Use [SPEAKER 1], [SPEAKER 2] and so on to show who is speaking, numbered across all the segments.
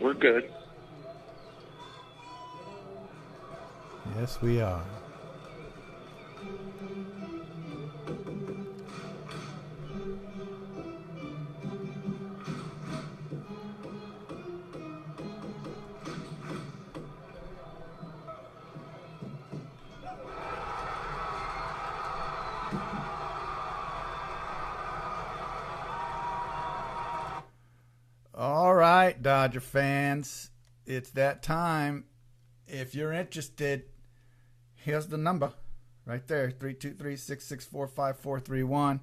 [SPEAKER 1] we're good.
[SPEAKER 2] Yes, we are. All right, Dodger fans, it's that time. If you're interested, here's the number right there, 323-664-5431.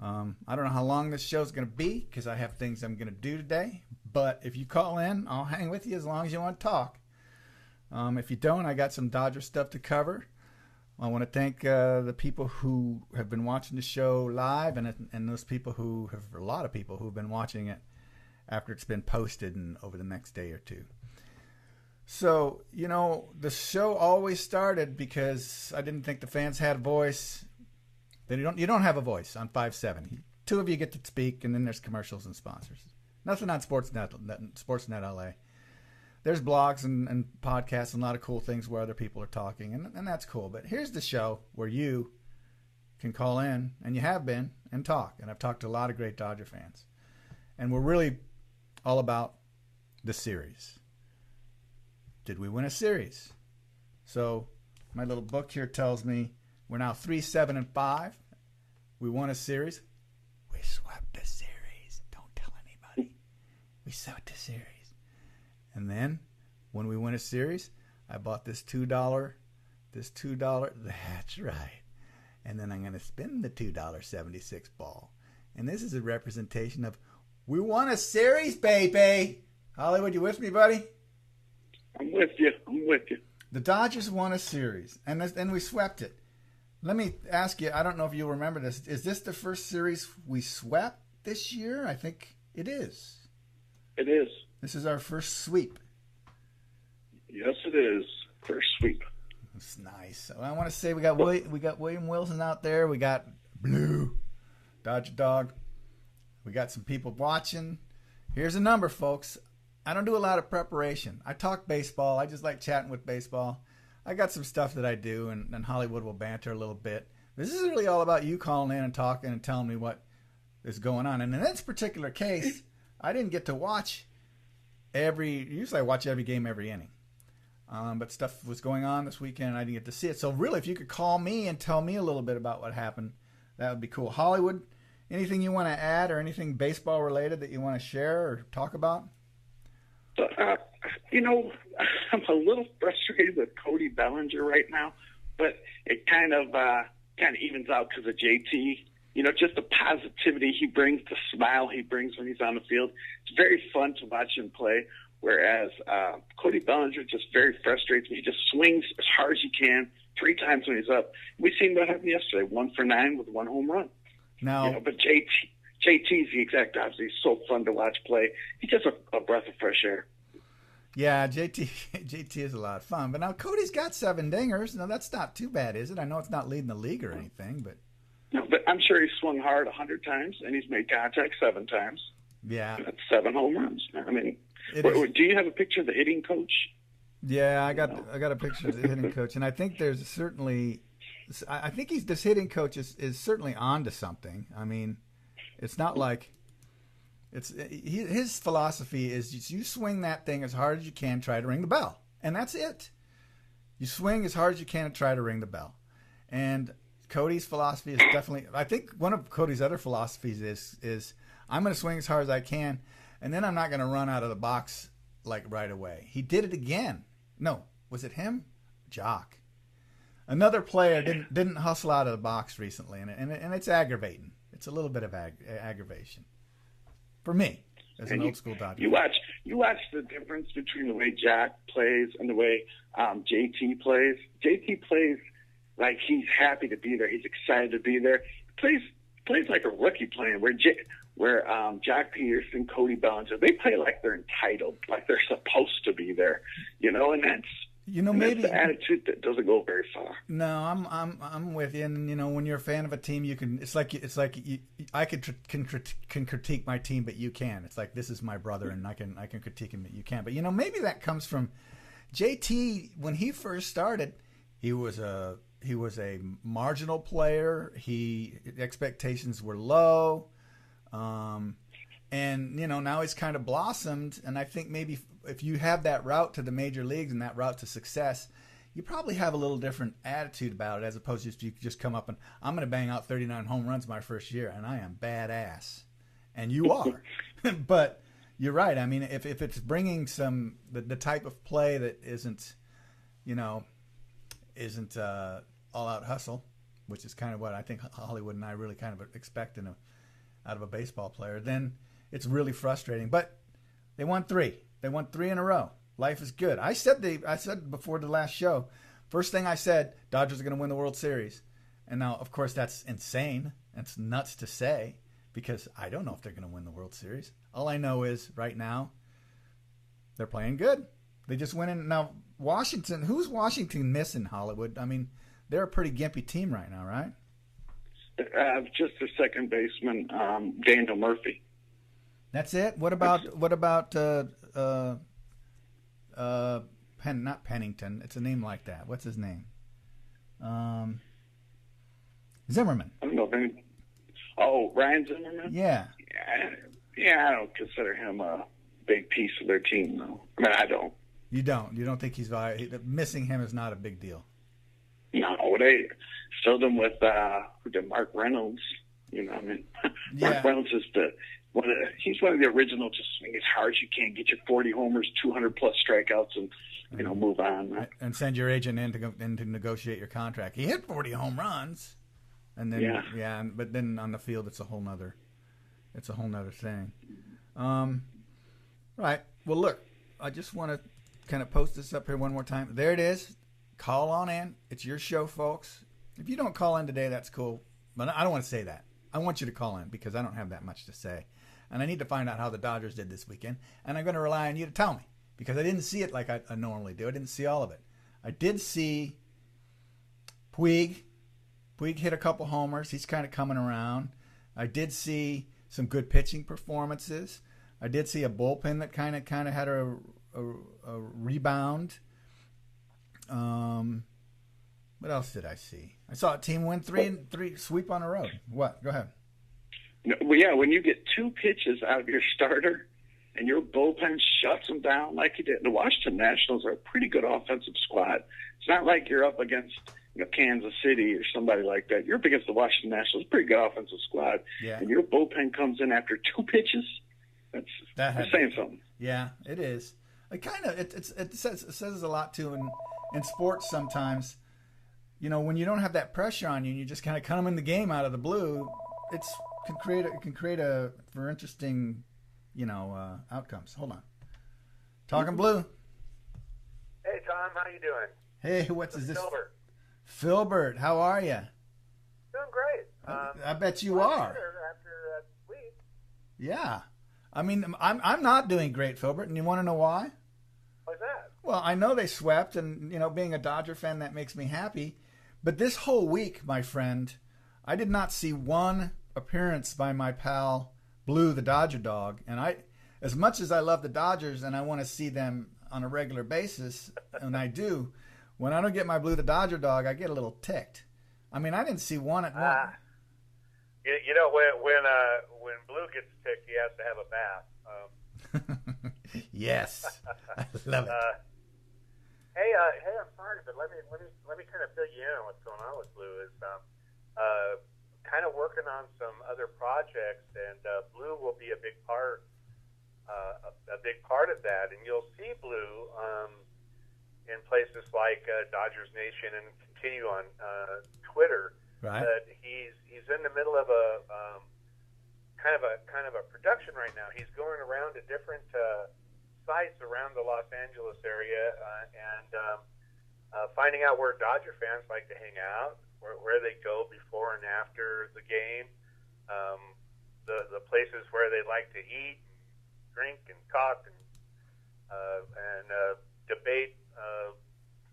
[SPEAKER 2] I don't know how long this show's going to be because I have things I'm going to do today. But if you call in, I'll hang with you as long as you want to talk. If you don't, I got some Dodger stuff to cover. I want to thank the people who have been watching the show live and those people who have, a lot of people who have been watching it after it's been posted and over the next day or two. So, you know, the show always started because I didn't think the fans had a voice. You don't have a voice on 570. Two of you get to speak, and then there's commercials and sponsors. Nothing on Sportsnet LA. There's blogs and podcasts and a lot of cool things where other people are talking, and that's cool. But here's the show where you can call in, and you have been, and talk. And I've talked to a lot of great Dodger fans. And we're really all about the series. Did we win a series? So my little book here tells me we're now 3-7-5. We won a series. We swept the series. Don't tell anybody. We swept the series. And then when we win a series, I bought this $2. That's right. And then I'm going to spin the $2.76 ball. And this is a representation of we won a series, baby. Hollywood, you with me, buddy?
[SPEAKER 1] I'm with you.
[SPEAKER 2] The Dodgers won a series, and we swept it. Let me ask you, I don't know if you'll remember this. Is this the first series we swept this year? I think it is.
[SPEAKER 1] It is.
[SPEAKER 2] This is our first sweep.
[SPEAKER 1] Yes, it is. First sweep.
[SPEAKER 2] It's nice. So I want to say we got William Wilson out there. We got Blue, Dodger Dog. We got some people watching. Here's a number, folks. I don't do a lot of preparation. I talk baseball. I just like chatting with baseball. I got some stuff that I do, and Hollywood will banter a little bit. This is really all about you calling in and talking and telling me what is going on. And in this particular case, I didn't get to watch usually I watch every game every inning. But stuff was going on this weekend, and I didn't get to see it. So really, if you could call me and tell me a little bit about what happened, that would be cool. Hollywood, anything you want to add or anything baseball related that you want to share or talk about?
[SPEAKER 1] I'm a little frustrated with Cody Bellinger right now, but it kind of evens out because of JT. You know, just the positivity he brings, the smile he brings when he's on the field. It's very fun to watch him play, whereas Cody Bellinger just very frustrates me. He just swings as hard as he can 3 times when he's up. We've seen what happened yesterday, 1 for 9 with 1 home run.
[SPEAKER 2] Now,
[SPEAKER 1] but JT's the exact opposite. He's so fun to watch play. He's just a breath of fresh air.
[SPEAKER 2] Yeah, JT is a lot of fun. But now Cody's got 7 dingers. Now, that's not too bad, is it? I know it's not leading the league or anything, but...
[SPEAKER 1] No, but I'm sure he's swung hard 100 times, and he's made contact 7 times.
[SPEAKER 2] Yeah.
[SPEAKER 1] That's 7 home runs. I mean, do you have a picture of the hitting coach?
[SPEAKER 2] Yeah, I got a picture of the hitting coach, and I think there's certainly... I think this hitting coach is certainly on to something. I mean, it's not like... his philosophy is you swing that thing as hard as you can, try to ring the bell. And that's it. You swing as hard as you can and try to ring the bell. And Cody's philosophy is definitely, I think one of Cody's other philosophies is I'm going to swing as hard as I can, and then I'm not going to run out of the box like right away. He did it again. No, was it him? Jock. Another player didn't hustle out of the box recently, and it's aggravating. It's a little bit of aggravation. For me, as an old school Dodger.
[SPEAKER 1] You watch the difference between the way Jack plays and the way JT plays. JT plays like he's happy to be there. He's excited to be there. He plays like a rookie playing. Where Jack Peterson, Cody Bellinger, they play like they're entitled, like they're supposed to be there. You know, and
[SPEAKER 2] Maybe
[SPEAKER 1] that's the attitude that doesn't go very far.
[SPEAKER 2] No, I'm with you. And when you're a fan of a team, you can. It's like I can critique my team, but you can. It's like, this is my brother, and I can critique him, but you can. But maybe that comes from JT. When he first started, he was a marginal player. Expectations were low, and now he's kind of blossomed. And I think maybe if you have that route to the major leagues and that route to success, you probably have a little different attitude about it, as opposed to you just come up and, I'm going to bang out 39 home runs my first year, and I am badass. And you are. But you're right. I mean, if it's bringing the type of play that isn't all out hustle, which is kind of what I think Hollywood and I really kind of expect out of a baseball player, then it's really frustrating. But they won 3. They won 3 in a row. Life is good. I said before the last show, first thing I said, Dodgers are going to win the World Series. And now, of course, that's insane. That's nuts to say, because I don't know if they're going to win the World Series. All I know is right now they're playing good. They just went in. Now, Washington, who's Washington missing, Hollywood? I mean, they're a pretty gimpy team right now, right?
[SPEAKER 1] Just the second baseman, Daniel Murphy.
[SPEAKER 2] That's it. What about not Pennington? It's a name like that. What's his name? Zimmerman.
[SPEAKER 1] I don't know if any. Oh, Ryan Zimmerman.
[SPEAKER 2] Yeah.
[SPEAKER 1] Yeah. I don't consider him a big piece of their team, though. I mean, I don't.
[SPEAKER 2] You don't think he's missing him is not a big deal?
[SPEAKER 1] No, they filled him with Mark Reynolds. Mark Reynolds is he's one of the original, just swing as hard as you can, get your 40 homers, 200 plus strikeouts, and move on. Right?
[SPEAKER 2] And send your agent in to negotiate your contract. He hit 40 home runs, and then but then on the field it's a whole nother thing. Right. Well, look, I just want to kind of post this up here one more time. There it is. Call on in. It's your show, folks. If you don't call in today, that's cool. But I don't want to say that. I want you to call in, because I don't have that much to say. And I need to find out how the Dodgers did this weekend. And I'm going to rely on you to tell me, because I didn't see it like I normally do. I didn't see all of it. I did see Puig. Puig hit a couple homers. He's kind of coming around. I did see some good pitching performances. I did see a bullpen that kind of had a rebound. What else did I see? I saw a team win 3 sweep on the road. What? Go ahead.
[SPEAKER 1] Well, yeah, when you get 2 pitches out of your starter and your bullpen shuts them down like you did. The Washington Nationals are a pretty good offensive squad. It's not like you're up against Kansas City or somebody like that. You're up against the Washington Nationals, pretty good offensive squad. Yeah. And your bullpen comes in after 2 pitches. That's saying something.
[SPEAKER 2] Yeah, it is. It says a lot too in sports sometimes. When you don't have that pressure on you and you just kind of come in the game out of the blue, it can create for interesting, outcomes. Hold on. Talkin Blue.
[SPEAKER 3] Hey Tom, how you doing?
[SPEAKER 2] Hey, is this?
[SPEAKER 3] Filbert.
[SPEAKER 2] Filbert, how are you?
[SPEAKER 3] Doing great.
[SPEAKER 2] I bet you are.
[SPEAKER 3] After that week.
[SPEAKER 2] Yeah, I mean, I'm not doing great, Filbert, and you want to know why?
[SPEAKER 3] Why's that?
[SPEAKER 2] Well, I know they swept, and being a Dodger fan, that makes me happy. But this whole week, my friend, I did not see one appearance by my pal Blue, the Dodger dog. And as much as I love the Dodgers and I want to see them on a regular basis, and I do, when I don't get my Blue, the Dodger dog, I get a little ticked. I mean, I didn't see one at one.
[SPEAKER 3] When Blue gets ticked, he has to have a bath.
[SPEAKER 2] Yes, I love it.
[SPEAKER 3] Hey, I'm sorry, but let me kind of fill you in on what's going on with Blue. Is kind of working on some other projects, and Blue will be a big part of that. And you'll see Blue in places like Dodgers Nation and continue on Twitter.
[SPEAKER 2] Right.
[SPEAKER 3] But he's in the middle of a kind of a production right now. He's going around to different sites around the Los Angeles area and finding out where Dodger fans like to hang out, where they go before and after the game, the places where they like to eat, and drink, and talk, and debate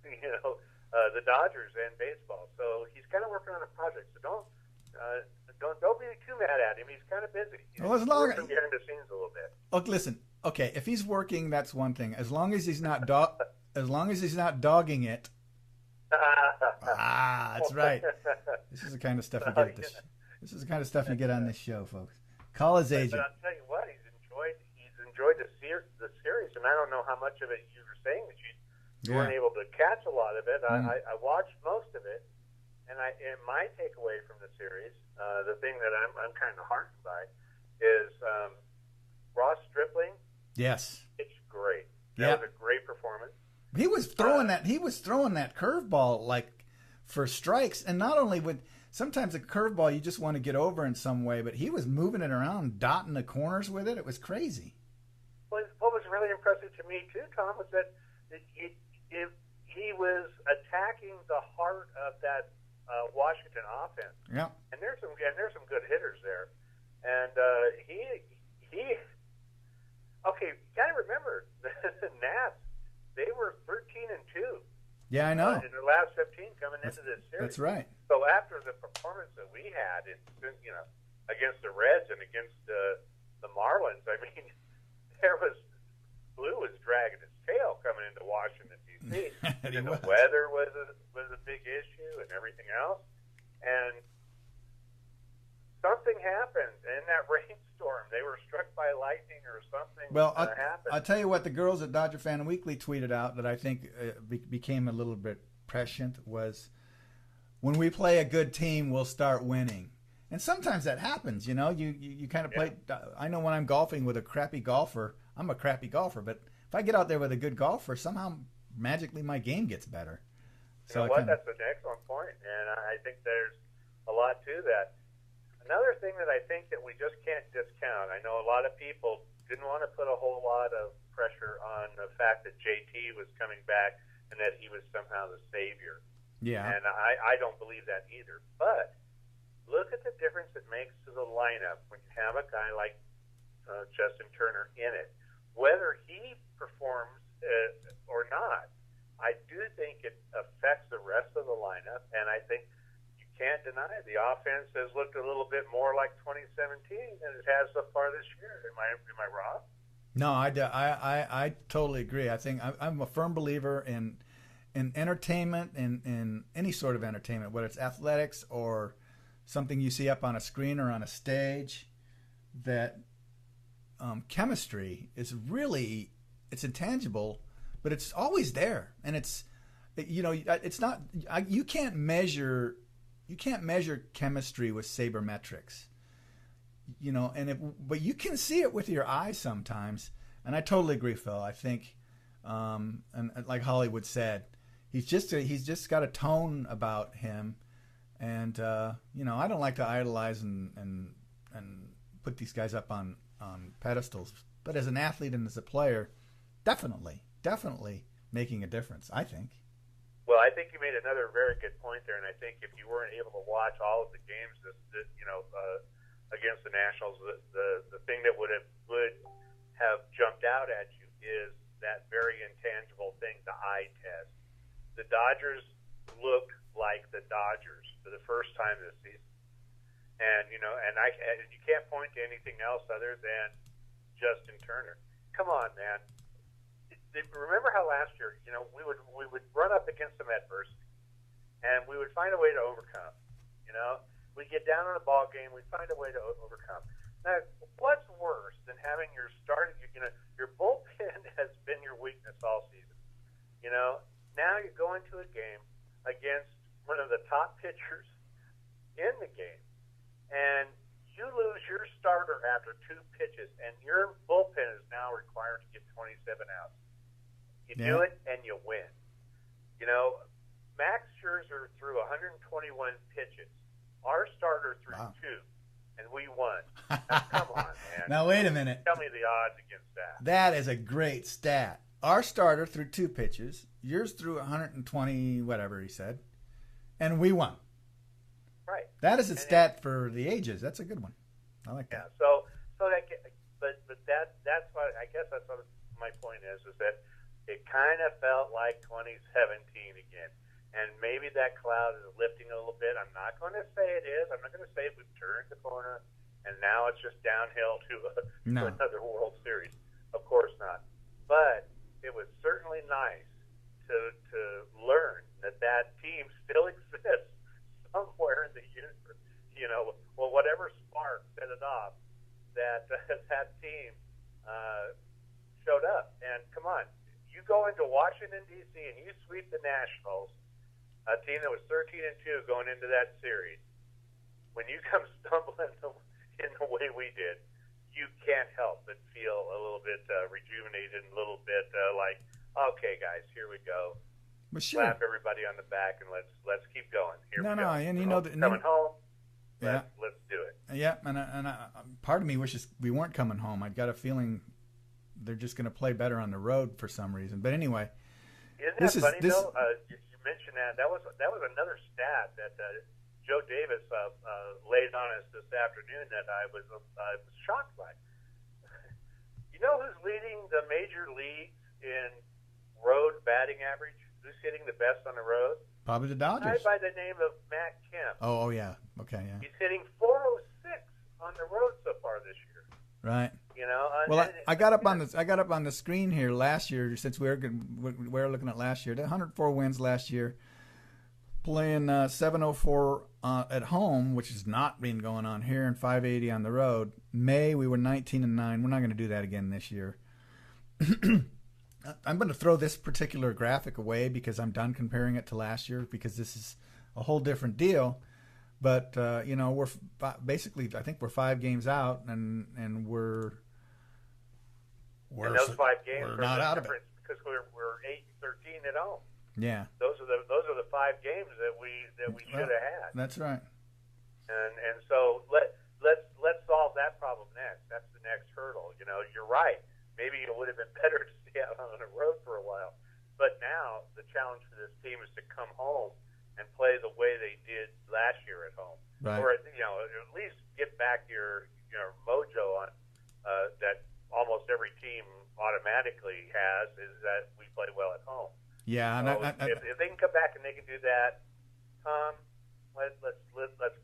[SPEAKER 3] the Dodgers and baseball. So he's kind of working on a project. So don't be too mad at him. He's kind of busy.
[SPEAKER 2] Well, as long
[SPEAKER 3] working behind the scenes a little bit.
[SPEAKER 2] Look, listen. Okay, if he's working, that's one thing. As long as he's not dogging it. That's right. This is the kind of stuff you get. This is the kind of stuff you get on this show, folks. Call his agent.
[SPEAKER 3] But I'll tell you what, he's enjoyed the series, and I don't know how much of it you were saying that you weren't able to catch a lot of it. I watched most of it, and my takeaway from the series, the thing that I'm kind of heartened by, is Ross Stripling.
[SPEAKER 2] Yes,
[SPEAKER 3] it's great. That was a great performance.
[SPEAKER 2] He was throwing that. He was throwing that curveball like for strikes, and not only with. Sometimes a curveball you just want to get over in some way, but he was moving it around, dotting the corners with it. It was crazy.
[SPEAKER 3] Well, what was really impressive to me too, Tom, was that he was attacking the heart of that Washington offense.
[SPEAKER 2] Yeah.
[SPEAKER 3] And there's some good hitters there, and he okay. You got to remember the Nats. They were 13-2.
[SPEAKER 2] Yeah, I know.
[SPEAKER 3] In the last 15 coming into this series.
[SPEAKER 2] That's right.
[SPEAKER 3] So after the performance that we had, against the Reds and against the Marlins, I mean, Blue was dragging his tail coming into Washington D.C. and the weather was a big issue and everything else. And something happened in that rainstorm. They were struck by lightning or something.
[SPEAKER 2] Well,
[SPEAKER 3] happened.
[SPEAKER 2] I'll tell you what the girls at Dodger Fan Weekly tweeted out that I think became a little bit prescient was, when we play a good team, we'll start winning. And sometimes that happens, you kind of play. I know when I'm golfing with a crappy golfer, I'm a crappy golfer, but if I get out there with a good golfer, somehow magically my game gets better.
[SPEAKER 3] You know what? That's an excellent point, and I think there's a lot to that. Another thing that I think that we just can't discount, I know a lot of people didn't want to put a whole lot of pressure on the fact that JT was coming back and that he was somehow the savior.
[SPEAKER 2] Yeah.
[SPEAKER 3] And I don't believe that either. But look at the difference it makes to the lineup when you have a guy like Justin Turner in it. Whether he performs or not, I do think it affects the rest of the lineup, and I think can't deny it. The offense has looked a little bit more like 2017 than it has so far this year. Am I wrong?
[SPEAKER 2] No, I totally agree. I think I'm a firm believer in entertainment, in any sort of entertainment, whether it's athletics or something you see up on a screen or on a stage, that chemistry is really, it's intangible, but it's always there. And it's not, you can't measure chemistry with sabermetrics, but you can see it with your eyes sometimes. And I totally agree, Phil. I think, and like Hollywood said, he's just got a tone about him. And, I don't like to idolize and put these guys up on pedestals, but as an athlete and as a player, definitely making a difference, I think.
[SPEAKER 3] Well, I think you made another very good point there, and I think if you weren't able to watch all of the games, against the Nationals, the thing that would have jumped out at you is that very intangible thing, the eye test. The Dodgers looked like the Dodgers for the first time this season, and you can't point to anything else other than Justin Turner. Come on, man. Remember how last year, we would run up against some adversity, and we would find a way to overcome. We'd get down on a ball game, we'd find a way to overcome. Now, what's worse than having your bullpen has been your weakness all season. Now you go into a game against one of the top pitchers in the game, and you lose your starter after 2 pitches, and your bullpen is now required to get 27 outs. You do it, and you win. Max Scherzer threw 121 pitches. Our starter threw 2, and we won. Now, come on, man.
[SPEAKER 2] Now, wait a minute.
[SPEAKER 3] Tell me the odds against that.
[SPEAKER 2] That is a great stat. Our starter threw 2 pitches. Yours threw 120, whatever he said, and we won.
[SPEAKER 3] Right.
[SPEAKER 2] That is a stat for the ages. That's a good one. I like that.
[SPEAKER 3] Yeah. So that's what I guess that's what my point is that it kind of felt like 2017 again. And maybe that cloud is lifting a little bit. I'm not going to say it is. I'm not going to say we've turned the corner and now it's just downhill to another World Series. Of course not. But it was certainly nice to learn that team still exists somewhere in the universe. Well, whatever spark set it off, that team showed up. And come on, you go into Washington, D.C., and you sweep the Nationals, a team that was 13-2 going into that series. When you come stumbling in the way we did, you can't help but feel a little bit rejuvenated and a little bit like, okay, guys, here we go.
[SPEAKER 2] Well, sure.
[SPEAKER 3] Slap everybody on the back and let's keep going. Here we go.
[SPEAKER 2] And
[SPEAKER 3] coming home.
[SPEAKER 2] Yeah.
[SPEAKER 3] Let's do it.
[SPEAKER 2] Yeah, and part of me wishes we weren't coming home. I've got a feeling they're just going to play better on the road for some reason. But anyway,
[SPEAKER 3] isn't that funny though? You mentioned that was another stat that Joe Davis laid on us this afternoon that I was shocked by. You know who's leading the major leagues in road batting average? Who's hitting the best on the road?
[SPEAKER 2] Probably the Dodgers.
[SPEAKER 3] Guy by the name of Matt Kemp.
[SPEAKER 2] Oh yeah. Okay, yeah.
[SPEAKER 3] He's hitting 406 on the road so far this year.
[SPEAKER 2] Right.
[SPEAKER 3] Well,
[SPEAKER 2] I got up on the screen here last year, since we're looking at last year. The 104 wins last year, playing 704 at home, which has not been going on here, and 580 on the road. May we were 19-9. We're not going to do that again this year. I'm going to throw this particular graphic away because I'm done comparing it to last year, because this is a whole different deal. But we're basically, I think we're 5 games out, and we're
[SPEAKER 3] and those 5 games
[SPEAKER 2] we're not out of it
[SPEAKER 3] because we're 8-13 at home.
[SPEAKER 2] Yeah,
[SPEAKER 3] those are the 5 games that we should have had.
[SPEAKER 2] That's right.
[SPEAKER 3] And so let's solve that problem next. That's the next hurdle. You're right. Maybe it would have been better to stay out on the road for a while, but now the challenge for this team is to come home and play the way they did last year at home,
[SPEAKER 2] right.
[SPEAKER 3] Or at least get back your mojo on that almost every team automatically has, is that we play well at home.
[SPEAKER 2] Yeah,
[SPEAKER 3] so if they can come back and they can do that, Tom, let's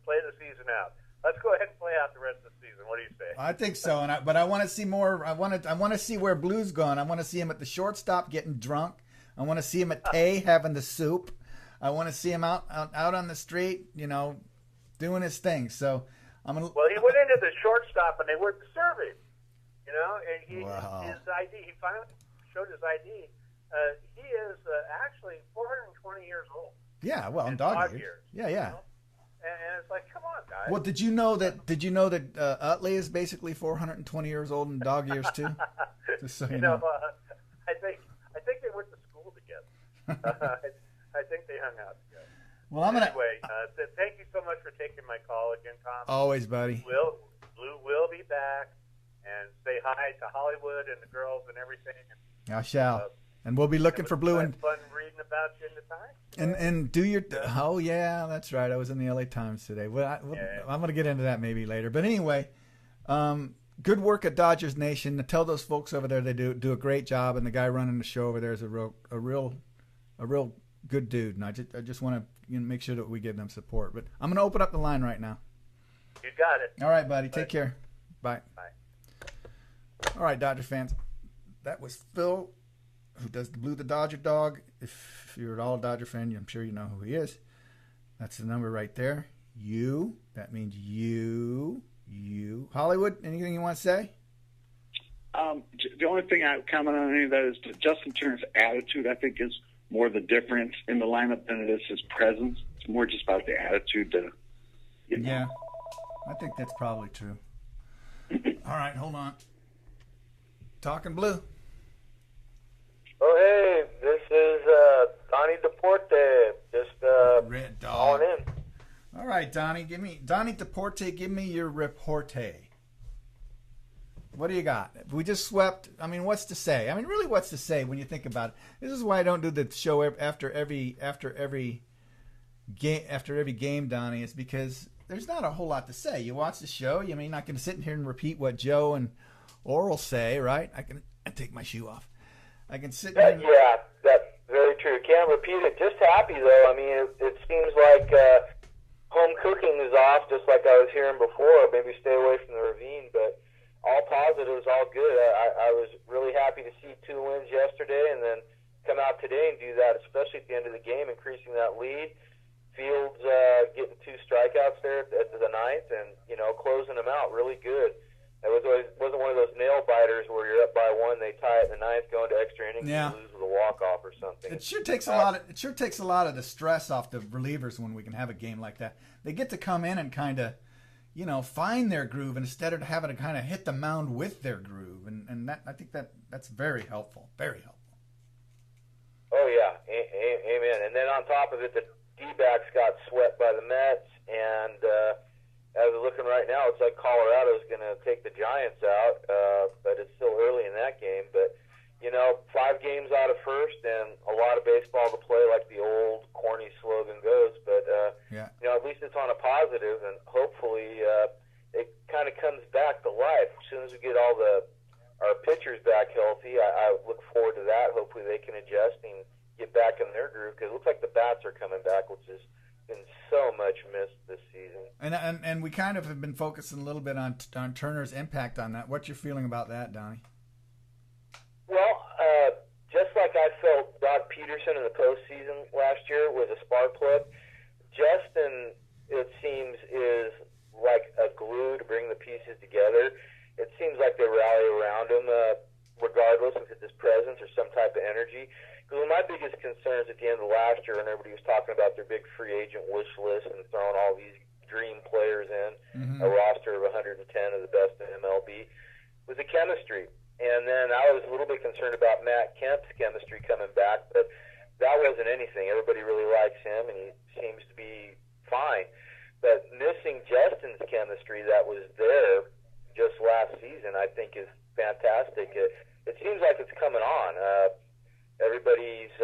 [SPEAKER 3] play the season out. Let's go ahead and play out the rest of the season. What do you say?
[SPEAKER 2] I think so, but I want to see more. I want to see where Blue's gone. I want to see him at the shortstop getting drunk. I want to see him at Tay having the soup. I want to see him out on the street, doing his thing. So I'm gonna.
[SPEAKER 3] Well, he went into the shortstop and they wouldn't serve him. And his ID. He finally showed his ID. He is actually 420 years old.
[SPEAKER 2] Yeah, well, in dog years. Yeah.
[SPEAKER 3] And it's like, come on, guys.
[SPEAKER 2] Well, did you know that Utley is basically 420 years old in dog years too? Just so you know.
[SPEAKER 3] I think they went to school together. I think they hung out together.
[SPEAKER 2] Well,
[SPEAKER 3] anyway, thank you so much for taking my call again, Tom.
[SPEAKER 2] Always, buddy.
[SPEAKER 3] Blue will be back, and say hi to Hollywood and the girls and everything.
[SPEAKER 2] I shall. And we'll be looking for Blue. And
[SPEAKER 3] fun reading about you in the Times.
[SPEAKER 2] And do your. Oh yeah, that's right. I was in the LA Times today. Well, I'm going to get into that maybe later. But anyway, good work at Dodgers Nation. Tell those folks over there they do a great job, and the guy running the show over there is a real good dude. And I just want to make sure that we give them support. But I'm going to open up the line right now.
[SPEAKER 3] You got it.
[SPEAKER 2] All right, buddy. Take care. Bye.
[SPEAKER 3] Bye.
[SPEAKER 2] All right, Dodger fans. That was Phil, who does the Blue the Dodger Dog. If you're at all a Dodger fan, I'm sure you know who he is. That's the number right there. You. That means you. Hollywood, anything you want to say?
[SPEAKER 1] The only thing I would comment on any of that is that Justin Turner's attitude, I think, is more the difference in the lineup than it is his presence. It's more just about the attitude.
[SPEAKER 2] Yeah, I think that's probably true. All right, hold on. Talkin Blue.
[SPEAKER 4] Oh, hey, this is Donnie Deporte. Just
[SPEAKER 2] Red Dog.
[SPEAKER 4] calling in.
[SPEAKER 2] All right, Donnie Deporte, give me your reporte. What do you got? We just swept. I mean, what's to say? I mean, really, what's to say when you think about it? This is why I don't do the show after every game, Donnie. Is because there's not a whole lot to say. You watch the show. You mean not going to sit here and repeat what Joe and Oral say, right? I take my shoe off. I can sit here.
[SPEAKER 4] Yeah, that's very true. Can't repeat it. Just happy, though. I mean, it seems like home cooking is off, just like I was hearing before. Maybe stay away from the ravine, but all positives, all good. I was really happy to see 2 wins yesterday and then come out today and do that, especially at the end of the game, increasing that lead. Fields getting 2 strikeouts there at the ninth and, closing them out really good. It wasn't one of those nail biters where you're up by 1, they tie it in the ninth, go into extra innings, and you lose with a walk-off or something.
[SPEAKER 2] It sure takes a lot of the stress off the relievers when we can have a game like that. They get to come in and kind of, find their groove instead of having to kind of hit the mound with their groove, and that I think that's very helpful, very helpful.
[SPEAKER 4] Oh yeah, amen. And then on top of it, the D-backs got swept by the Mets, and as we're looking right now, it's like Colorado's going to take the Giants out, but it's still early in that game. But 5 games out of first, and a lot of baseball to play, like the old corny slogan goes. But at least it's on a positive, and hopefully it kind of comes back to life as soon as we get all our pitchers back healthy. I look forward to that. Hopefully they can adjust and get back in their groove, because it looks like the bats are coming back, which has been so much missed this season.
[SPEAKER 2] And we kind of have been focusing a little bit on Turner's impact on that. What's your feeling about that, Donnie?
[SPEAKER 4] Well, just like I felt Doc Peterson in the postseason last year was a spark plug, Justin, it seems, is like a glue to bring the pieces together. It seems like they rally around him, regardless if it's his presence or some type of energy. Because one of my biggest concerns at the end of last year, when everybody was talking about their big free agent wish list and throwing all these dream players in, a roster of 110 of the best in MLB, was the chemistry. And then I was a little bit concerned about Matt Kemp's chemistry coming back, but that wasn't anything. Everybody really likes him, and he seems to be fine. But missing Justin's chemistry that was there just last season, I think, is fantastic. It seems like it's coming on. Everybody's,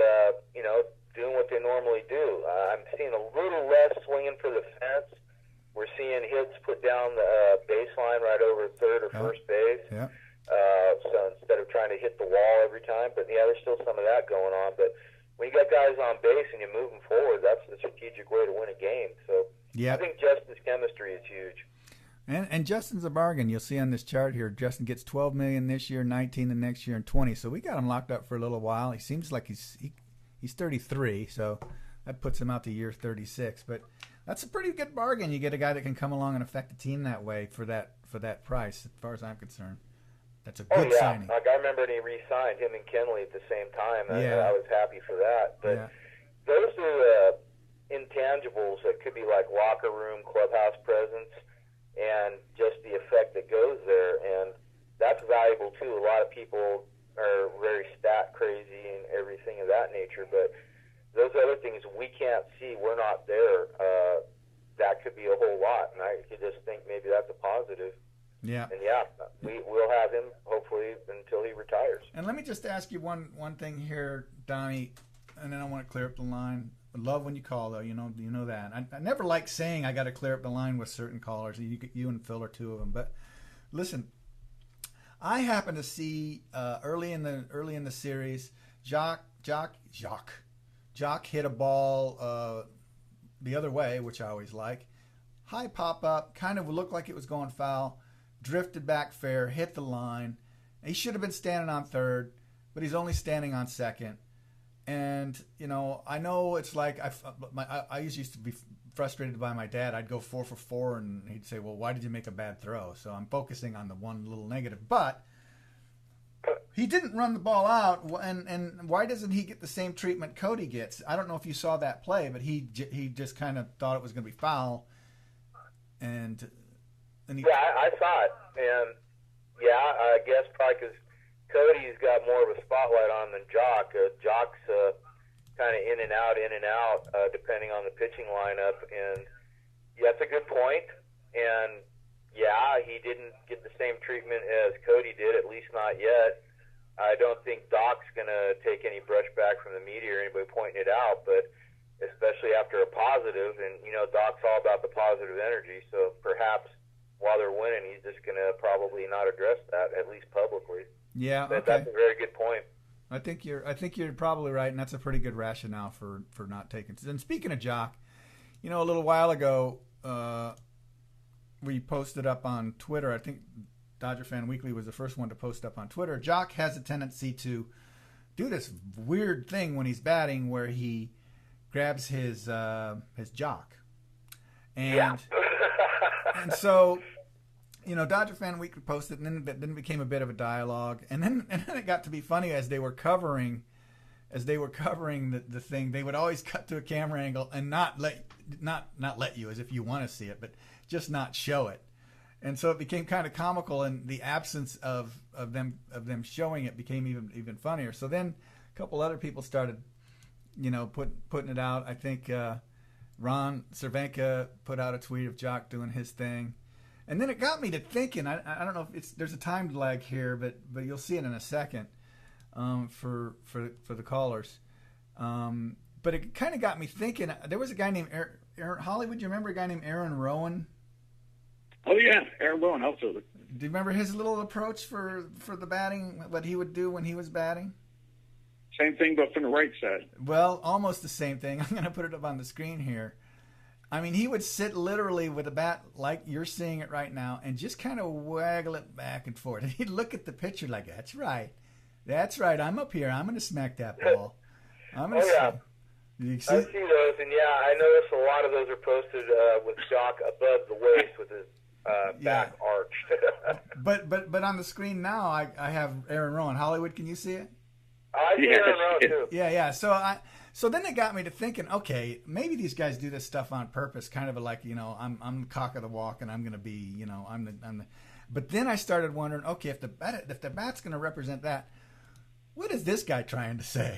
[SPEAKER 4] doing what they normally do. I'm seeing a little less swinging for the fence. We're seeing hits put down the baseline right over third or first base.
[SPEAKER 2] Yeah.
[SPEAKER 4] So instead of trying to hit the wall every time, but there's still some of that going on. But when you got guys on base and you move them forward, that's the strategic way to win a game. So I think Justin's chemistry is huge.
[SPEAKER 2] And Justin's a bargain. You'll see on this chart here, Justin gets $12 million this year, $19 the next year, and $20. So we got him locked up for a little while. He seems like he's 33, so that puts him out to year 36. But that's a pretty good bargain. You get a guy that can come along and affect the team that way for that price, as far as I'm concerned. That's a good signing.
[SPEAKER 4] Like I remember when he re-signed him and Kenley at the same time. I was happy for that. But those are intangibles that could be like locker room, clubhouse presence, and just the effect that goes there. And that's valuable, too. A lot of people are very stat crazy and everything of that nature. But those other things we can't see, we're not there. That could be a whole lot. And I could just think maybe that's a positive.
[SPEAKER 2] Yeah.
[SPEAKER 4] And we'll have him hopefully until he retires.
[SPEAKER 2] And let me just ask you one thing here, Donnie, and then I want to clear up the line. I love when you call, though. You know that. I never like saying I got to clear up the line with certain callers. You and Phil are 2 of them. But listen, I happen to see early in the series, Jock hit a ball the other way, which I always like. High pop up, kind of looked like it was going foul. Drifted back fair, hit the line. He should have been standing on third, but he's only standing on second. And, I know it's like I used to be frustrated by my dad. I'd go 4 for 4, and he'd say, well, why did you make a bad throw? So I'm focusing on the one little negative. But he didn't run the ball out, and why doesn't he get the same treatment Cody gets? I don't know if you saw that play, but he just kind of thought it was going to be foul. And
[SPEAKER 4] I saw it, and I guess probably because Cody's got more of a spotlight on than Jock. Jock's kind of in and out, depending on the pitching lineup, and that's a good point. And he didn't get the same treatment as Cody did, at least not yet. I don't think Doc's going to take any brushback from the media or anybody pointing it out, but especially after a positive, and Doc's all about the positive energy, so perhaps while they're winning, he's just going to probably not address that, at least publicly.
[SPEAKER 2] Yeah,
[SPEAKER 4] but
[SPEAKER 2] okay.
[SPEAKER 4] That's a very good point.
[SPEAKER 2] I think you're probably right, and that's a pretty good rationale for not taking. And speaking of Jock, a little while ago, we posted up on Twitter. I think Dodger Fan Weekly was the first one to post up on Twitter. Jock has a tendency to do this weird thing when he's batting, where he grabs his jock, and so Dodger Fan Weekly posted, and then it became a bit of a dialogue, and then it got to be funny as they were covering the thing. They would always cut to a camera angle and not let you, as if you want to see it, but just not show it. And so it became kind of comical, and the absence of them showing it became even funnier. So then a couple other people started, putting it out. I think Ron Cervenka put out a tweet of Jock doing his thing. And then it got me to thinking. I don't know if there's a time lag here, but you'll see it in a second for the callers. But it kind of got me thinking. There was a guy named Aaron Hollywood. Do you remember a guy named Aaron Rowan?
[SPEAKER 1] Oh yeah, Aaron Rowan also.
[SPEAKER 2] Do you remember his little approach for the batting? What he would do when he was batting?
[SPEAKER 1] Same thing, but from the right side.
[SPEAKER 2] Well, almost the same thing. I'm going to put it up on the screen here. I mean, he would sit literally with a bat like you're seeing it right now and just kind of waggle it back and forth. And he'd look at the pitcher like, that's right. I'm up here. I'm going to smack that ball.
[SPEAKER 4] Yeah.
[SPEAKER 2] You
[SPEAKER 4] I see those, and I noticed a lot of those are posted with Jock above the waist with his back arched.
[SPEAKER 2] but on the screen now, I have Aaron Rowan. Hollywood, can you see it?
[SPEAKER 4] I see Aaron Rowan, too.
[SPEAKER 2] Yeah. So then it got me to thinking, okay, maybe these guys do this stuff on purpose, kind of like, I'm the cock of the walk, and I'm going to be, I'm the. But then I started wondering, okay, if the bat's going to represent that, what is this guy trying to say?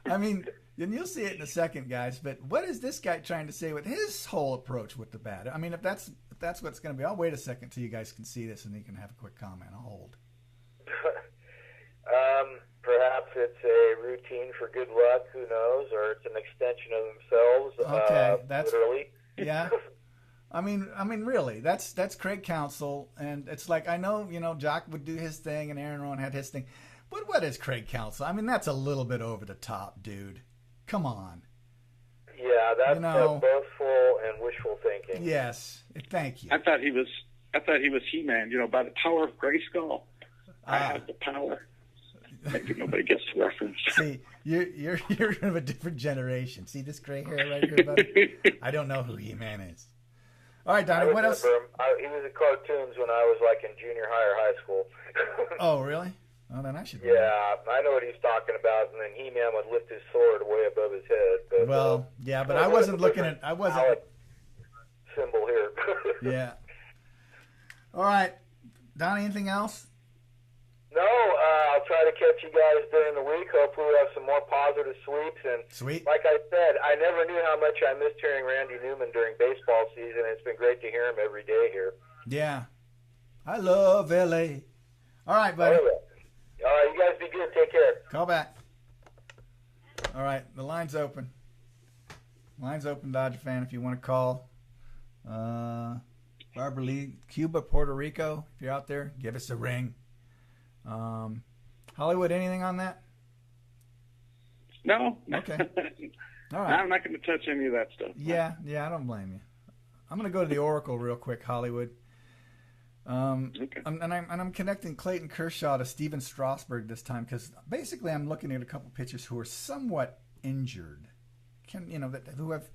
[SPEAKER 2] I mean, and you'll see it in a second, guys. But what is this guy trying to say with his whole approach with the bat? I mean, if that's what's going to be, I'll wait a second till you guys can see this, and you can have a quick comment. I'll hold.
[SPEAKER 4] Perhaps it's a routine for good luck. Who knows? Or it's an extension of themselves.
[SPEAKER 2] Okay, that's
[SPEAKER 4] literally.
[SPEAKER 2] Yeah. I mean, really, that's Craig Counsell, and it's like I know, Jock would do his thing, and Aaron Rowan had his thing, but what is Craig Counsell? I mean, that's a little bit over the top, dude. Come on.
[SPEAKER 4] Yeah, that's boastful and wishful thinking.
[SPEAKER 2] Yes, thank you.
[SPEAKER 1] I thought he was He-Man. By the power of Grayskull, I have the power. Maybe nobody gets the reference.
[SPEAKER 2] See, you're of a different generation. See this gray hair right here, buddy? I don't know who He-Man is. All right, Donnie, what else?
[SPEAKER 4] He was in cartoons when I was like in junior high or high school.
[SPEAKER 2] Oh, really? Well, then I should.
[SPEAKER 4] Yeah, I know what he's talking about. And then He-Man would lift his sword way above his head. But,
[SPEAKER 2] but I wasn't looking at. I wasn't.
[SPEAKER 4] Symbol here.
[SPEAKER 2] Yeah. All right, Donnie. Anything else?
[SPEAKER 4] No, I'll try to catch you guys during the week. Hopefully we'll have some more positive sweeps. And
[SPEAKER 2] Sweet.
[SPEAKER 4] Like I said, I never knew how much I missed hearing Randy Newman during baseball season. It's been great to hear him every day here.
[SPEAKER 2] Yeah. I love L.A. All right, buddy.
[SPEAKER 4] All right, you guys be good. Take care.
[SPEAKER 2] Call back. All right, the line's open. Line's open, Dodger fan, if you want to call. Barbara Lee, Cuba, Puerto Rico. If you're out there, give us a ring. Hollywood, anything on that?
[SPEAKER 1] No.
[SPEAKER 2] Okay. All right.
[SPEAKER 1] I'm not going to touch any of that stuff.
[SPEAKER 2] Yeah, I don't blame you. I'm going to go to the Oracle real quick, Hollywood.
[SPEAKER 1] Okay.
[SPEAKER 2] I'm connecting Clayton Kershaw to Steven Strasburg this time because basically I'm looking at a couple pitchers who are somewhat injured, who have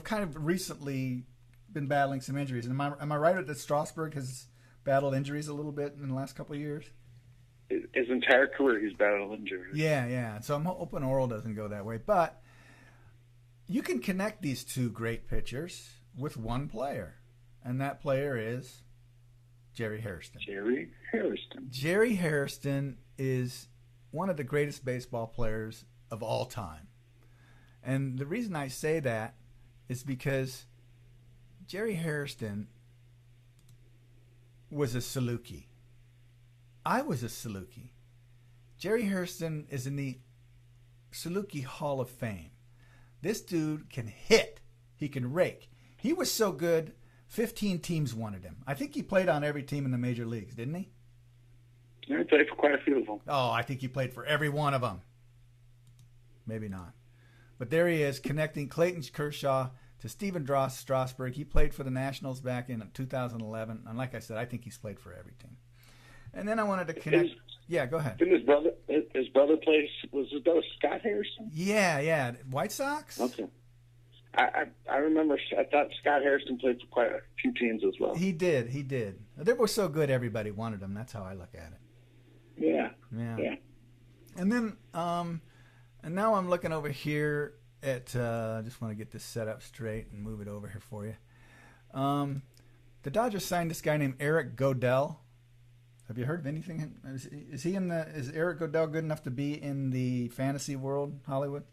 [SPEAKER 2] kind of recently been battling some injuries. Am I right that Strasburg has battled injuries a little bit in the last couple of years?
[SPEAKER 1] His entire career, he's battled injuries.
[SPEAKER 2] Yeah. So I'm hoping Oral doesn't go that way. But you can connect these two great pitchers with one player, and that player is Jerry Hairston. Jerry Hairston is one of the greatest baseball players of all time. And the reason I say that is because Jerry Hairston was a Saluki. I was a Saluki. Jerry Hairston is in the Saluki Hall of Fame. This dude can hit. He can rake. He was so good, 15 teams wanted him. I think he played on every team in the major leagues, didn't he?
[SPEAKER 1] I played for quite a few of them.
[SPEAKER 2] Oh, I think he played for every one of them. Maybe not. But there he is, connecting Clayton Kershaw to Stephen Strasburg. He played for the Nationals back in 2011. And like I said, I think he's played for every team. And then I wanted to connect. Yeah, go ahead.
[SPEAKER 1] Didn't his brother play? Was his brother Scott Harrison?
[SPEAKER 2] Yeah. White Sox?
[SPEAKER 1] Okay. I remember. I thought Scott Harrison played for quite a few teams as well.
[SPEAKER 2] He did. They were so good, everybody wanted him. That's how I look at it.
[SPEAKER 1] Yeah.
[SPEAKER 2] And then, and now I'm looking over here at. I just want to get this set up straight and move it over here for you. The Dodgers signed this guy named Eric Godell. Have you heard of anything? Is he in the? Is Eric Godell good enough to be in the fantasy world, Hollywood?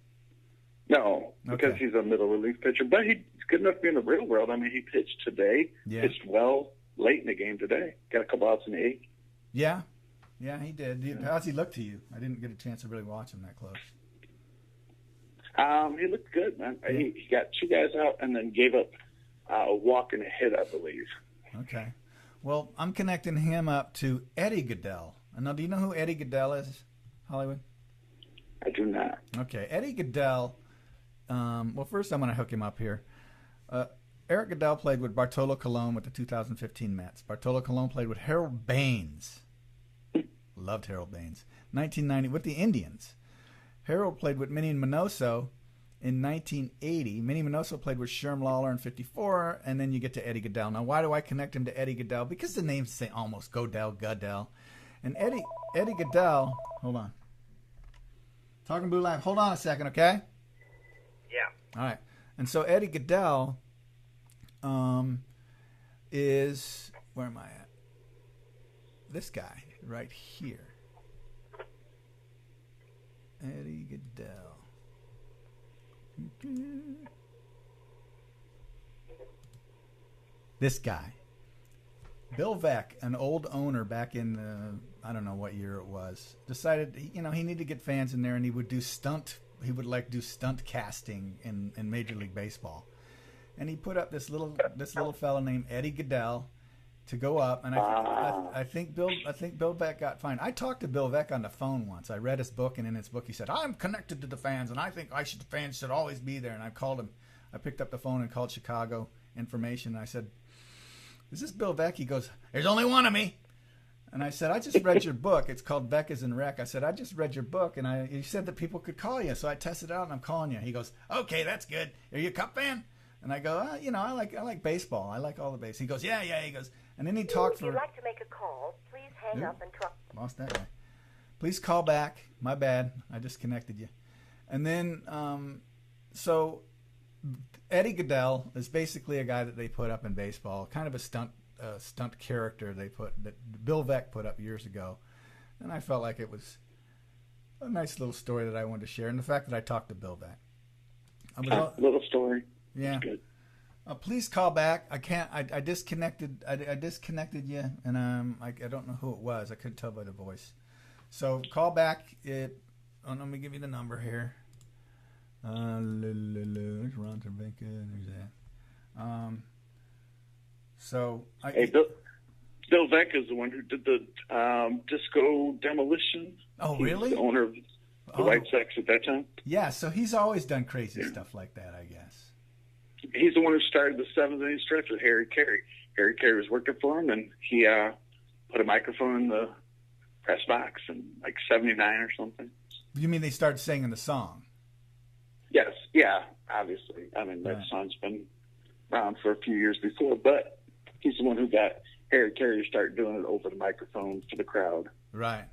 [SPEAKER 1] No, because he's a middle relief pitcher. But he's good enough to be in the real world. I mean, he pitched today. Yeah. Pitched well late in the game today. Got a couple outs in the eighth.
[SPEAKER 2] Yeah, he did. How's he look to you? I didn't get a chance to really watch him that close.
[SPEAKER 1] He looked good, man. Yeah. He got two guys out and then gave up a walk and a hit, I believe.
[SPEAKER 2] Okay. Well, I'm connecting him up to Eddie Goodell. Now, do you know who Eddie Goodell is, Hollywood?
[SPEAKER 1] I do not.
[SPEAKER 2] Okay. Eddie Goodell, well, first I'm going to hook him up here. Eric Goodell played with Bartolo Colon with the 2015 Mets. Bartolo Colon played with Harold Baines. Loved Harold Baines. 1990 with the Indians. Harold played with Minnie Minoso in 1980. Minnie Minoso played with Sherm Lawler in 54, and then you get to Eddie Goodell. Now, why do I connect him to Eddie Goodell? Because the names say almost Goodell. And Eddie Goodell, hold on. Talkin Blue Live. Hold on a second, okay?
[SPEAKER 4] Yeah.
[SPEAKER 2] All right. And so Eddie Goodell is, where am I at? This guy right here. Eddie Goodell. This guy. Bill Veeck, an old owner back in I don't know what year it was, decided he needed to get fans in there, and he would do stunt casting in Major League Baseball. And he put up this little fella named Eddie Goodell to go up, and I think Bill Veeck got fined. I talked to Bill Veeck on the phone once. I read his book, and in his book he said, "I'm connected to the fans, and I think the fans should always be there." And I called him. I picked up the phone and called Chicago Information, and I said, "Is this Bill Veeck?" He goes, "There's only one of me." And I said, "I just read your book. It's called Veeck is in Rec." I said, "I just read your book, and you said that people could call you, so I tested it out, and I'm calling you." He goes, "Okay, that's good. Are you a Cup fan?" And I go, I like baseball. I like all the base. He goes, "Yeah." He goes, and then he talked for.
[SPEAKER 5] If you'd like to make a call, please hang up and talk.
[SPEAKER 2] Lost that guy. Please call back. My bad. I disconnected you. And then, so Eddie Goodell is basically a guy that they put up in baseball, kind of a stunt character that Bill Veeck put up years ago, and I felt like it was a nice little story that I wanted to share, and the fact that I talked to Bill Veeck.
[SPEAKER 1] Little story.
[SPEAKER 2] Yeah. Good. Please call back. I can't. I disconnected. I disconnected you, and I don't know who it was. I couldn't tell by the voice. So call back. Let me give you the number here. There's Ron Cervenka. There's that.
[SPEAKER 1] Bill Veeck is the one who did the Disco Demolition.
[SPEAKER 2] Oh, really?
[SPEAKER 1] He was the owner of the White Sox at that time.
[SPEAKER 2] Yeah, so he's always done crazy stuff like that, I guess.
[SPEAKER 1] He's the one who started the 7th-inning stretch with Harry Carey. Harry Carey was working for him, and he put a microphone in the press box in like 79 or something.
[SPEAKER 2] You mean they started singing the song?
[SPEAKER 1] Yes, yeah, obviously. I mean, that song's been around for a few years before, but he's the one who got Harry Carey to start doing it over the microphone for the crowd.
[SPEAKER 2] Right,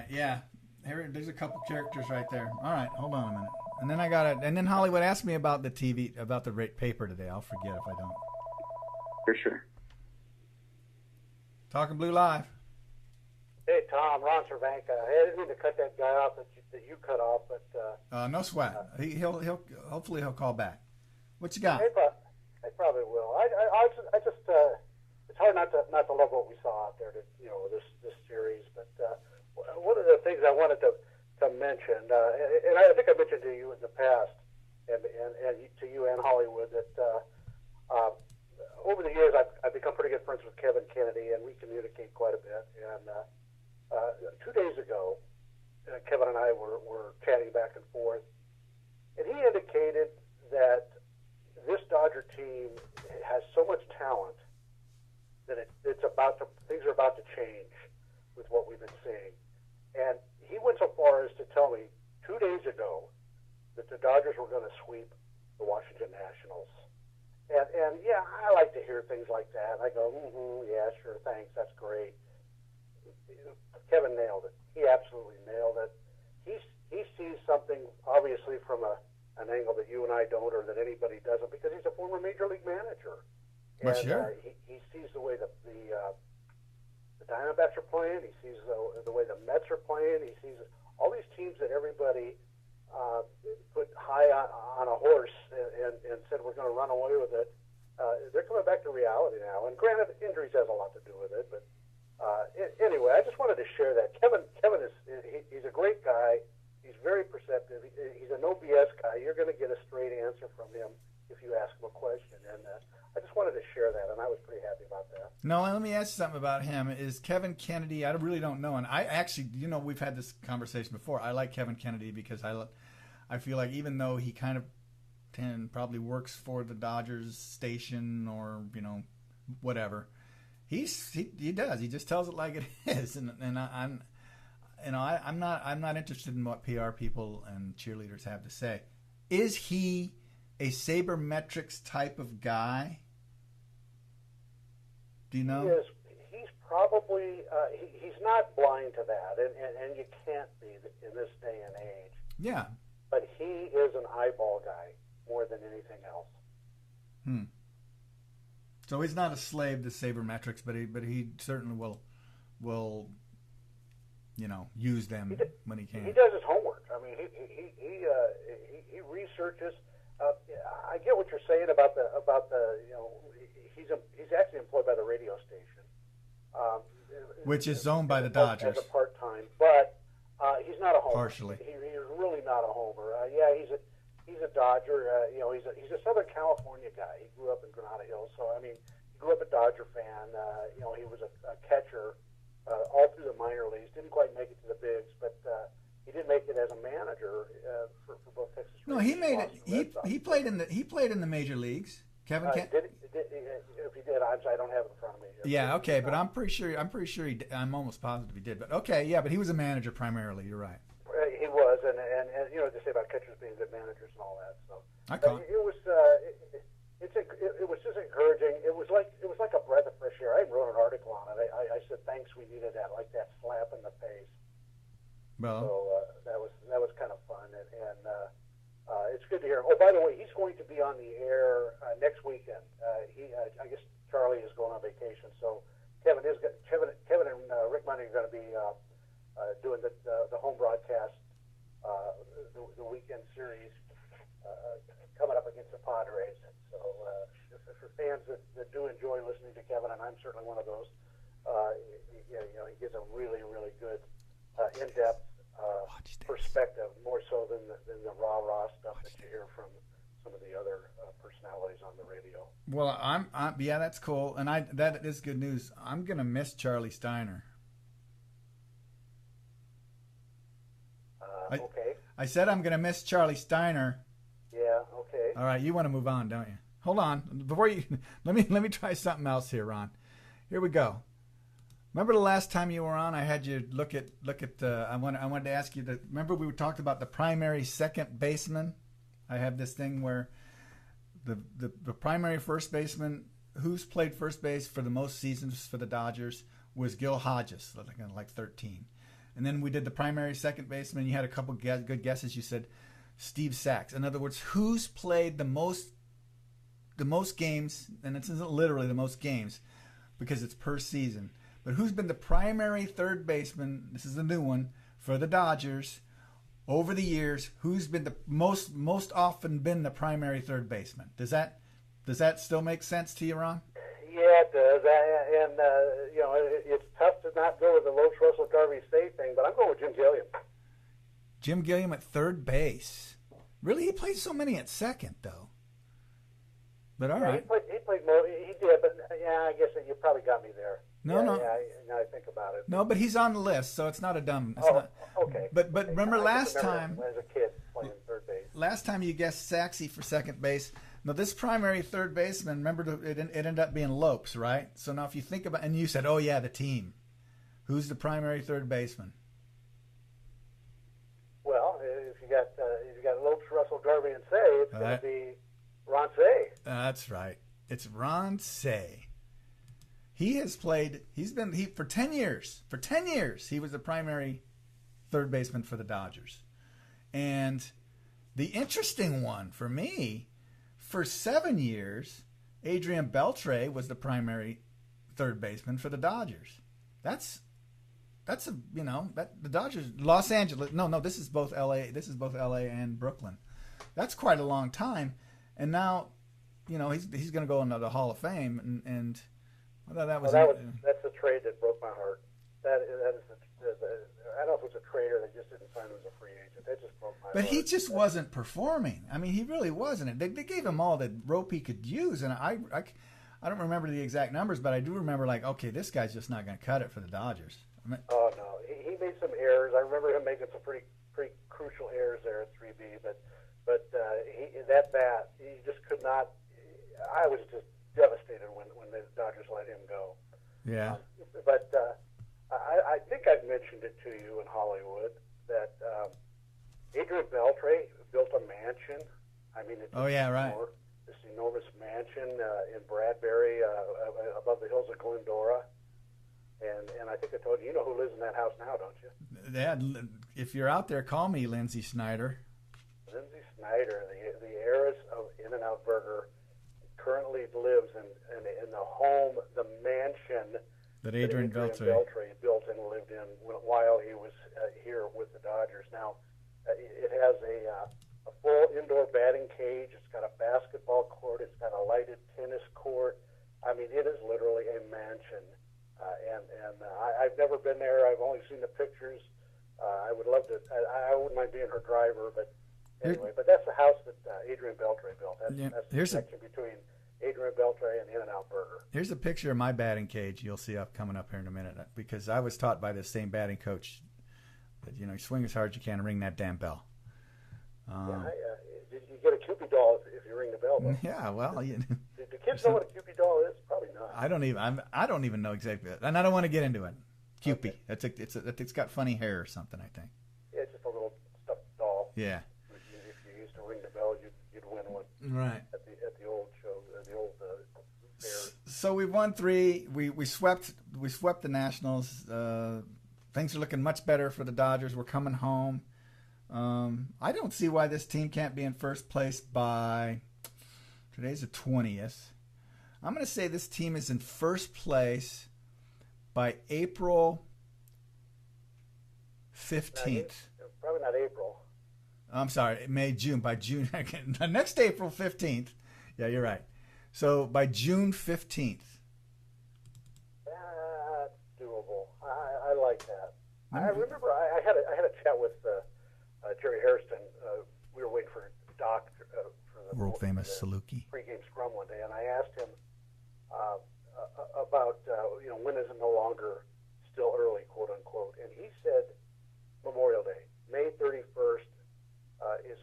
[SPEAKER 2] yeah. There's a couple characters right there. All right, hold on a minute. And then and then Hollywood asked me about the TV, about the paper today. I'll forget if I don't.
[SPEAKER 1] For sure.
[SPEAKER 2] Talkin Blue Live.
[SPEAKER 6] Hey, Tom, Ron Cervenka. I didn't mean to cut that guy off that you cut off, but
[SPEAKER 2] no sweat. He'll hopefully he'll call back. What you got?
[SPEAKER 6] I probably will. I just it's hard not to love what we saw out there. This series, but one of the things I wanted to mention, and I think I mentioned to you in the past, and to you and Hollywood, that over the years I've become pretty good friends with Kevin Kennedy, and we communicate quite a bit. And 2 days ago, Kevin and I were chatting back and forth, and he indicated that this Dodger team has so much talent that things are about to change with what we've been seeing. And he went so far as to tell me 2 days ago that the Dodgers were going to sweep the Washington Nationals. And yeah, I like to hear things like that. I go, yeah, sure, thanks, that's great. Kevin nailed it. He absolutely nailed it. He sees something, obviously, from an angle that you and I don't, or that anybody doesn't, because he's a former Major League manager.
[SPEAKER 2] Well,
[SPEAKER 6] And
[SPEAKER 2] sure.
[SPEAKER 6] he sees the way the Diamondbacks are playing. He sees the way the Mets are playing. He sees all these teams that everybody put high on a horse and said we're going to run away with it. They're coming back to reality now. And granted, injuries has a lot to do with it. But anyway, I just wanted to share that. Kevin he's a great guy. He's very perceptive. He's a no BS guy. You're going to get a straight answer from him if you ask him a question. And I just wanted to share that, and I was pretty happy about that.
[SPEAKER 2] No, let me ask you something about him. Is Kevin Kennedy, I really don't know. And I actually, we've had this conversation before. I like Kevin Kennedy because I feel like even though he kind of probably works for the Dodgers station or, whatever, he does. He just tells it like it is. And I'm not interested in what PR people and cheerleaders have to say. Is he a sabermetrics type of guy? Do you know?
[SPEAKER 6] He's probably he's not blind to that, and you can't be in this day and age.
[SPEAKER 2] Yeah.
[SPEAKER 6] But he is an eyeball guy more than anything else.
[SPEAKER 2] So he's not a slave to sabermetrics, but he certainly will use them when he can.
[SPEAKER 6] He does his homework. I mean, he researches. I get what you're saying about the he's actually employed by the radio station,
[SPEAKER 2] which is owned by the Dodgers
[SPEAKER 6] as a part-time, but he's not a homer.
[SPEAKER 2] Partially.
[SPEAKER 6] He's really not a homer. Yeah, he's a Dodger. He's a Southern California guy. He grew up in Granada Hills, so I mean, he grew up a Dodger fan. He was a catcher all through the minor leagues. Didn't quite make it to the bigs, but he did make it as a manager for both Texas.
[SPEAKER 2] No, he made it. He played in the major leagues. Kevin Kennedy.
[SPEAKER 6] If he did, I don't have it in front of me.
[SPEAKER 2] Yeah, okay, but I'm pretty sure he. I'm almost positive he did. But okay, yeah, but he was a manager primarily. You're right.
[SPEAKER 6] He was, and they say about catchers being good managers and all that. So it was just encouraging. It was like a breath of fresh air. I wrote an article on it. I said thanks, we needed that, like that slap in the face.
[SPEAKER 2] Well,
[SPEAKER 6] so that was kind of fun, and it's good to hear. Oh, by the way, he's going to be on the air next weekend. I guess Charlie is going on vacation, so Kevin and Rick Money are going to be doing the home broadcast, the weekend series coming up against the Padres. So for fans that do enjoy listening to Kevin, and I'm certainly one of those, he gives a really, really good in-depth perspective, more so than the rah-rah stuff that you hear from some of the other personalities on the radio.
[SPEAKER 2] Well, yeah, that's cool, and that is good news. I'm gonna miss Charlie Steiner.
[SPEAKER 6] Okay.
[SPEAKER 2] I said I'm gonna miss Charlie Steiner.
[SPEAKER 6] Yeah. Okay.
[SPEAKER 2] All right, you want to move on, don't you? Hold on, before you let me try something else here, Ron. Here we go. Remember the last time you were on, I had you look at I wanted to ask you remember we talked about the primary second baseman? I have this thing where the primary first baseman who's played first base for the most seasons for the Dodgers was Gil Hodges, like 13. And then we did the primary second baseman. You had a couple good guesses. You said Steve Sachs. In other words, who's played the most games, and it isn't literally the most games because it's per season, but who's been the primary third baseman, this is the new one, for the Dodgers over the years, who's been the most often been the primary third baseman? Does that still make sense to you, Ron?
[SPEAKER 6] Yeah, it does. And it's tough to not go with the Loach Russell Garvey State thing, but I'm going with Jim Gilliam.
[SPEAKER 2] Jim Gilliam at third base. Really? He played so many at second, though. But all
[SPEAKER 6] Yeah,
[SPEAKER 2] right.
[SPEAKER 6] He played more. He did, but yeah, I guess you probably got me there.
[SPEAKER 2] No, no.
[SPEAKER 6] Yeah, now I think about it.
[SPEAKER 2] No, but he's on the list, so it's not a dumb. It's
[SPEAKER 6] Oh,
[SPEAKER 2] not.
[SPEAKER 6] okay.
[SPEAKER 2] But
[SPEAKER 6] Okay.
[SPEAKER 2] remember
[SPEAKER 6] I
[SPEAKER 2] last
[SPEAKER 6] just remember
[SPEAKER 2] time.
[SPEAKER 6] as a kid playing third base.
[SPEAKER 2] Last time you guessed Saxey for second base. Now this primary third baseman, remember it ended up being Lopes, right? So now if you think about, and you said, oh yeah, the team. Who's the primary third baseman?
[SPEAKER 6] Well, if you got Lopes, Russell, Garvey, and Say, it's going to be Ron Say.
[SPEAKER 2] That's right. It's Ron Say. He has played. For 10 years. For 10 years, he was the primary third baseman for the Dodgers. And the interesting one for me, for 7 years, Adrian Beltre was the primary third baseman for the Dodgers. That's the Dodgers, Los Angeles. No, this is both LA. This is both LA and Brooklyn. That's quite a long time. And now, he's going to go into the Hall of Fame. And I thought that's
[SPEAKER 6] the trade that broke my heart. That is I don't know if it was a trade or they just didn't sign him as a free agent. That just broke my heart.
[SPEAKER 2] But he just wasn't performing. I mean, he really wasn't. They gave him all the rope he could use, and I don't remember the exact numbers, but I do remember okay, this guy's just not going to cut it for the Dodgers.
[SPEAKER 6] Oh no, he made some errors. I remember him making some pretty crucial errors there at 3B, but that bat, he just could not. I was just devastated when the Dodgers let him go.
[SPEAKER 2] Yeah.
[SPEAKER 6] But I think I've mentioned it to you in Hollywood that Adrian Beltre built a mansion. I mean, it's this enormous mansion in Bradbury above the hills of Glendora. And I think I told you, who lives in that house now, don't you?
[SPEAKER 2] Yeah, if you're out there, call me Lindsay Snyder.
[SPEAKER 6] Lindsay Snyder, the heiress of In-N-Out Burger, currently lives in the home, the mansion
[SPEAKER 2] that Adrian Beltre
[SPEAKER 6] built and lived in while he was here with the Dodgers. Now, it has a full indoor batting cage. It's got a basketball court. It's got a lighted tennis court. I mean, it is literally a mansion. I've never been there. I've only seen the pictures. I would love to. I wouldn't mind being her driver, but anyway. But that's the house that Adrian Beltre built. That's the connection between Adrian Beltre and In-N-Out Burger.
[SPEAKER 2] Here's a picture of my batting cage. You'll see coming up here in a minute, because I was taught by the same batting coach that you swing as hard as you can and ring that damn bell.
[SPEAKER 6] Did you get a Cupid doll if you ring the bell? Though?
[SPEAKER 2] Yeah, well,
[SPEAKER 6] do kids know what a Cupid doll is? Probably not.
[SPEAKER 2] I don't even know exactly, and I don't want to get into it. Cupid. Okay. It's got funny hair or something, I think.
[SPEAKER 6] Yeah, it's just a little stuffed doll.
[SPEAKER 2] Yeah.
[SPEAKER 6] If you used to ring the bell, you'd win one.
[SPEAKER 2] Right.
[SPEAKER 6] At the old show, the old fair.
[SPEAKER 2] So we've won 3. We swept the Nationals. Things are looking much better for the Dodgers. We're coming home. I don't see why this team can't be in first place by today's the 20th. I'm going to say this team is in first place by April 15th.
[SPEAKER 6] Probably not April.
[SPEAKER 2] I'm sorry, June. By June, next April 15th. Yeah, you're right. So by June 15th.
[SPEAKER 6] That's doable. I like that. I remember I had a chat with Jerry Hairston. We were waiting for Doc for the
[SPEAKER 2] world famous Saluki
[SPEAKER 6] pregame scrum one day, and I asked him about when is it no longer still early, quote unquote, and he said Memorial Day, May 31st is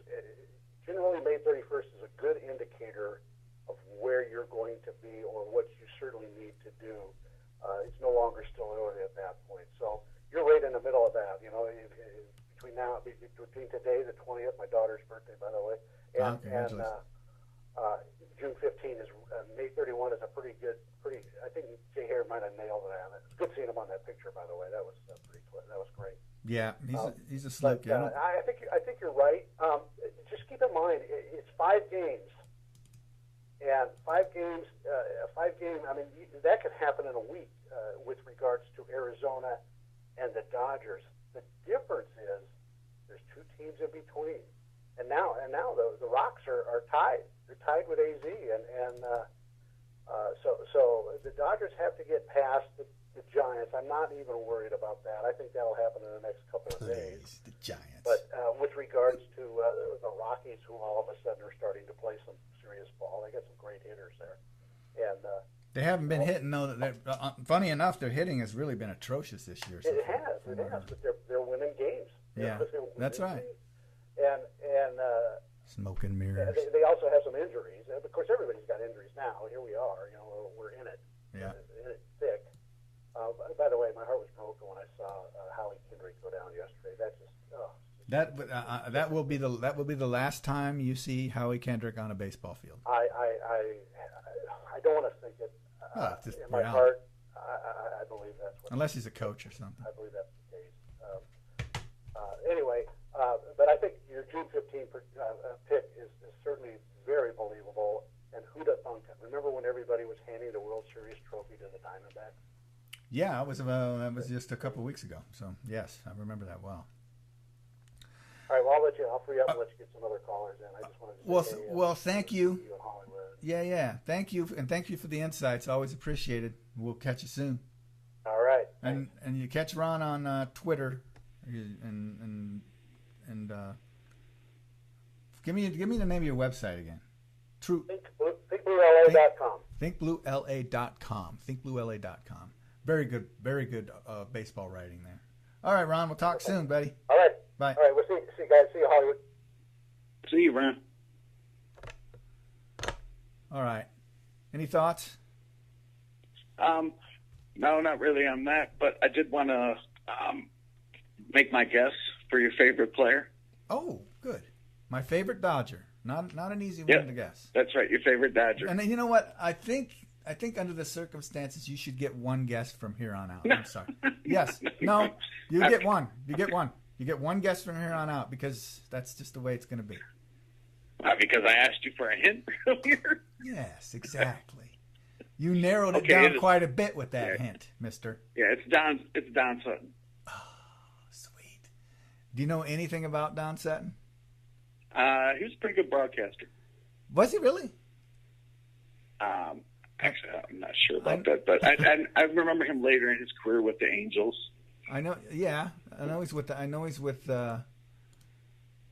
[SPEAKER 6] generally May 31st is a good indicator of where you're going to be or what you certainly need to do. It's no longer still early at that point, so you're right in the middle of that. Between today, the 20th, my daughter's birthday, by the way, and June 15 is May 31 is a pretty good. I think Jay Hare might have nailed that. It's good seeing him on that picture, by the way. That was great.
[SPEAKER 2] Yeah, he's a slick guy.
[SPEAKER 6] I think you're right. Just keep in mind it's 5 games, and 5 games. I mean, that could happen in a week with regards to Arizona and the Dodgers. The difference is there's 2 teams in between, and now the Rocks are tied. They're tied with AZ, so the Dodgers have to get past the Giants. I'm not even worried about that. I think that'll happen in the next couple of days.
[SPEAKER 2] The Giants.
[SPEAKER 6] But with regards to the Rockies, who all of a sudden are starting to play some serious ball. They got some great hitters there, and
[SPEAKER 2] they haven't been hitting though. Funny enough, their hitting has really been atrocious this year.
[SPEAKER 6] It has, but they're winning games.
[SPEAKER 2] Yeah, that's right.
[SPEAKER 6] And
[SPEAKER 2] smoke and mirrors.
[SPEAKER 6] They also have some injuries. Of course, everybody's got injuries now. Here we are. We're in it.
[SPEAKER 2] Yeah.
[SPEAKER 6] In it thick. By the way, my heart was broken when I saw Howie Kendrick go down yesterday. That just
[SPEAKER 2] that will be the last time you see Howie Kendrick on a baseball field.
[SPEAKER 6] I don't want to think it.
[SPEAKER 2] Just
[SPEAKER 6] in my heart, I believe that's what.
[SPEAKER 2] Unless he's a coach or something.
[SPEAKER 6] I believe that's the case. Anyway, but I think your June 15 pick is certainly very believable. And who'da thunk it? Remember when everybody was handing the World Series trophy to the Diamondbacks?
[SPEAKER 2] Yeah, that was just a couple of weeks ago. So yes, I remember that well.
[SPEAKER 6] All right, well, I'll free up and let you get some other callers in. I just wanted to say,
[SPEAKER 2] well, thank you.
[SPEAKER 6] See you in Hollywood.
[SPEAKER 2] Yeah, thank you, and thank you for the insights. Always appreciated. We'll catch you soon.
[SPEAKER 6] All right.
[SPEAKER 2] And you catch Ron on Twitter, and give me the name of your website again. True.
[SPEAKER 6] ThinkBlueLA.com.
[SPEAKER 2] ThinkBlueLA.com. ThinkBlueLA.com. Very good baseball writing there. All right, Ron. We'll talk soon, buddy.
[SPEAKER 6] All right.
[SPEAKER 2] Bye.
[SPEAKER 6] All right. We'll see you guys. See you, Hollywood.
[SPEAKER 1] See you, Ron.
[SPEAKER 2] All right. Any thoughts?
[SPEAKER 1] No, not really on that, but I did want to make my guess for your favorite player.
[SPEAKER 2] Oh, good. My favorite Dodger. Not an easy one to guess.
[SPEAKER 1] That's right, your favorite Dodger.
[SPEAKER 2] And you know what? I think under the circumstances, you should get one guess from here on out. I'm sorry. Yes. No. You get one. You get one. You get one guess from here on out because that's just the way it's going to be.
[SPEAKER 1] Because I asked you for a hint earlier.
[SPEAKER 2] Yes, exactly. You narrowed it down quite a bit with that hint, mister.
[SPEAKER 1] Yeah, it's Don Sutton.
[SPEAKER 2] Oh, sweet. Do you know anything about Don Sutton?
[SPEAKER 1] He was a pretty good broadcaster.
[SPEAKER 2] Was he really?
[SPEAKER 1] Actually, I'm not sure about that, but I remember him later in his career with the Angels.
[SPEAKER 2] I know. Yeah, I know he's with. There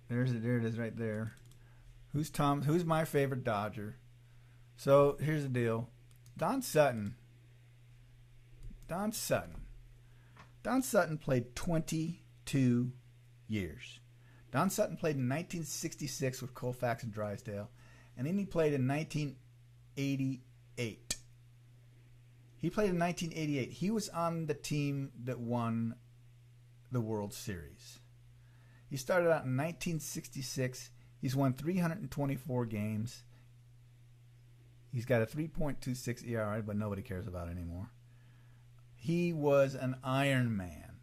[SPEAKER 2] it is right there. Who's my favorite Dodger? So here's the deal. Don Sutton played 22 years. Don Sutton played in 1966 with Colfax and Drysdale, and then he played in 1988. He was on the team that won the World Series. He started out in 1966. He's won 324 games. He's got a 3.26 ERA, but nobody cares about it anymore. He was an Iron Man.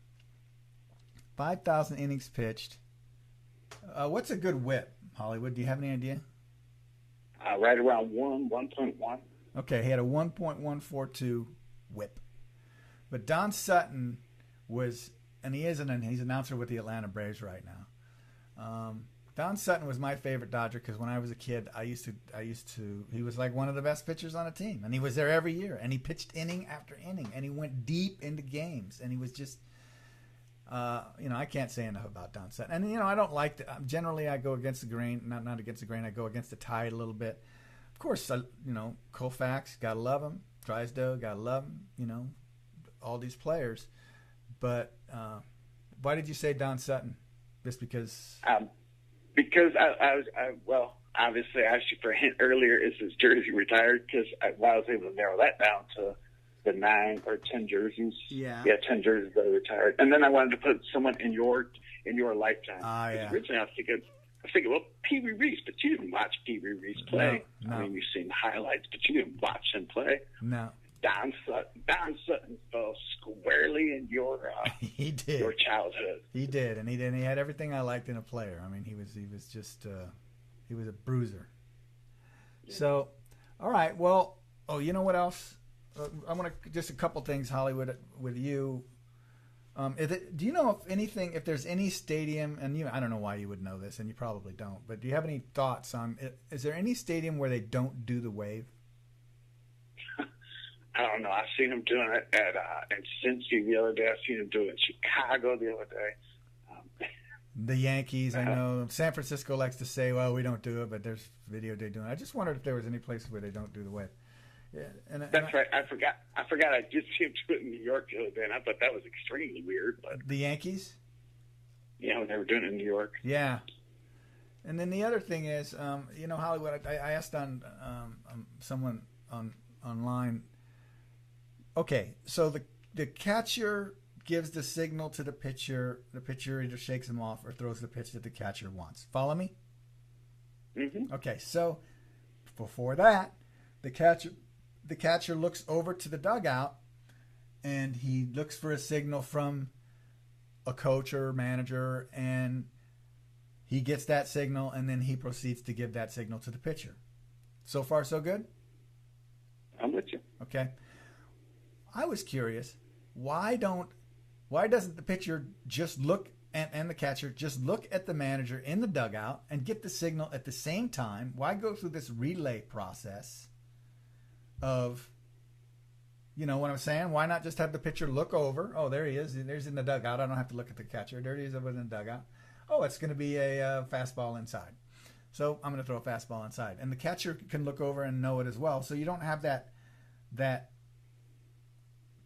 [SPEAKER 2] 5,000 innings pitched. What's a good whip, Hollywood? Do you have any idea?
[SPEAKER 1] Right around 1.1.
[SPEAKER 2] Okay, he had a 1.142 whip. But Don Sutton was, and he's an announcer with the Atlanta Braves right now. Don Sutton was my favorite Dodger because when I was a kid, I used to. He was like one of the best pitchers on a team, and he was there every year, and he pitched inning after inning, and he went deep into games, and he was just, I can't say enough about Don Sutton, and I don't like generally I go against the grain, not against the grain, I go against the tide a little bit. Of course, Colfax, gotta love him, Drysdale, gotta love him, all these players, but why did you say Don Sutton? Just because.
[SPEAKER 1] Because I obviously I asked you for a hint earlier. Is his jersey retired? Because I was able to narrow that down to the 9 or 10 jerseys.
[SPEAKER 2] Yeah,
[SPEAKER 1] 10 jerseys that are retired. And then I wanted to put someone in your lifetime.
[SPEAKER 2] Yeah.
[SPEAKER 1] Originally I was thinking, well, Pee Wee Reese, but you didn't watch Pee Wee Reese play.
[SPEAKER 2] No.
[SPEAKER 1] I mean, you've seen highlights, but you didn't watch him play.
[SPEAKER 2] No.
[SPEAKER 1] Don Sutton fell squarely in your
[SPEAKER 2] he did.
[SPEAKER 1] Your childhood.
[SPEAKER 2] He did, and he had everything I liked in a player. I mean, he was just he was a bruiser. Yeah. So, all right. Well, you know what else? I'm gonna just a couple things, Hollywood, with you. Do you know if there's any stadium, and I don't know why you would know this, and you probably don't, but do you have any thoughts on? Is there any stadium where they don't do the wave?
[SPEAKER 1] I don't know. I've seen him doing it in Cincy the other day. I've seen him do it in Chicago the other day.
[SPEAKER 2] The Yankees, I know. San Francisco likes to say, well, we don't do it, but there's video they do it. I just wondered if there was any place where they don't do the wave. Yeah,
[SPEAKER 1] That's right. I forgot. I just came to it in New York the other day, and I thought that was extremely weird. But
[SPEAKER 2] the Yankees?
[SPEAKER 1] Yeah, when they were doing it in New York.
[SPEAKER 2] Yeah. And then the other thing is, Hollywood, I asked on someone online, okay, so the catcher gives the signal to the pitcher either shakes him off or throws the pitch that the catcher wants. Follow me?
[SPEAKER 1] Mm-hmm.
[SPEAKER 2] Okay, so before that, the catcher looks over to the dugout and he looks for a signal from a coach or manager, and he gets that signal, and then he proceeds to give that signal to the pitcher. So far, so good?
[SPEAKER 1] I'm with you.
[SPEAKER 2] Okay. I was curious, why doesn't the pitcher just look and the catcher just look at the manager in the dugout and get the signal at the same time? Why go through this relay process of, you know what I'm saying? Why not just have the pitcher look over? Oh, there he is. There's in the dugout. I don't have to look at the catcher. There he is over in the dugout. Oh, it's going to be a fastball inside. So I'm going to throw a fastball inside. And the catcher can look over and know it as well. So you don't have that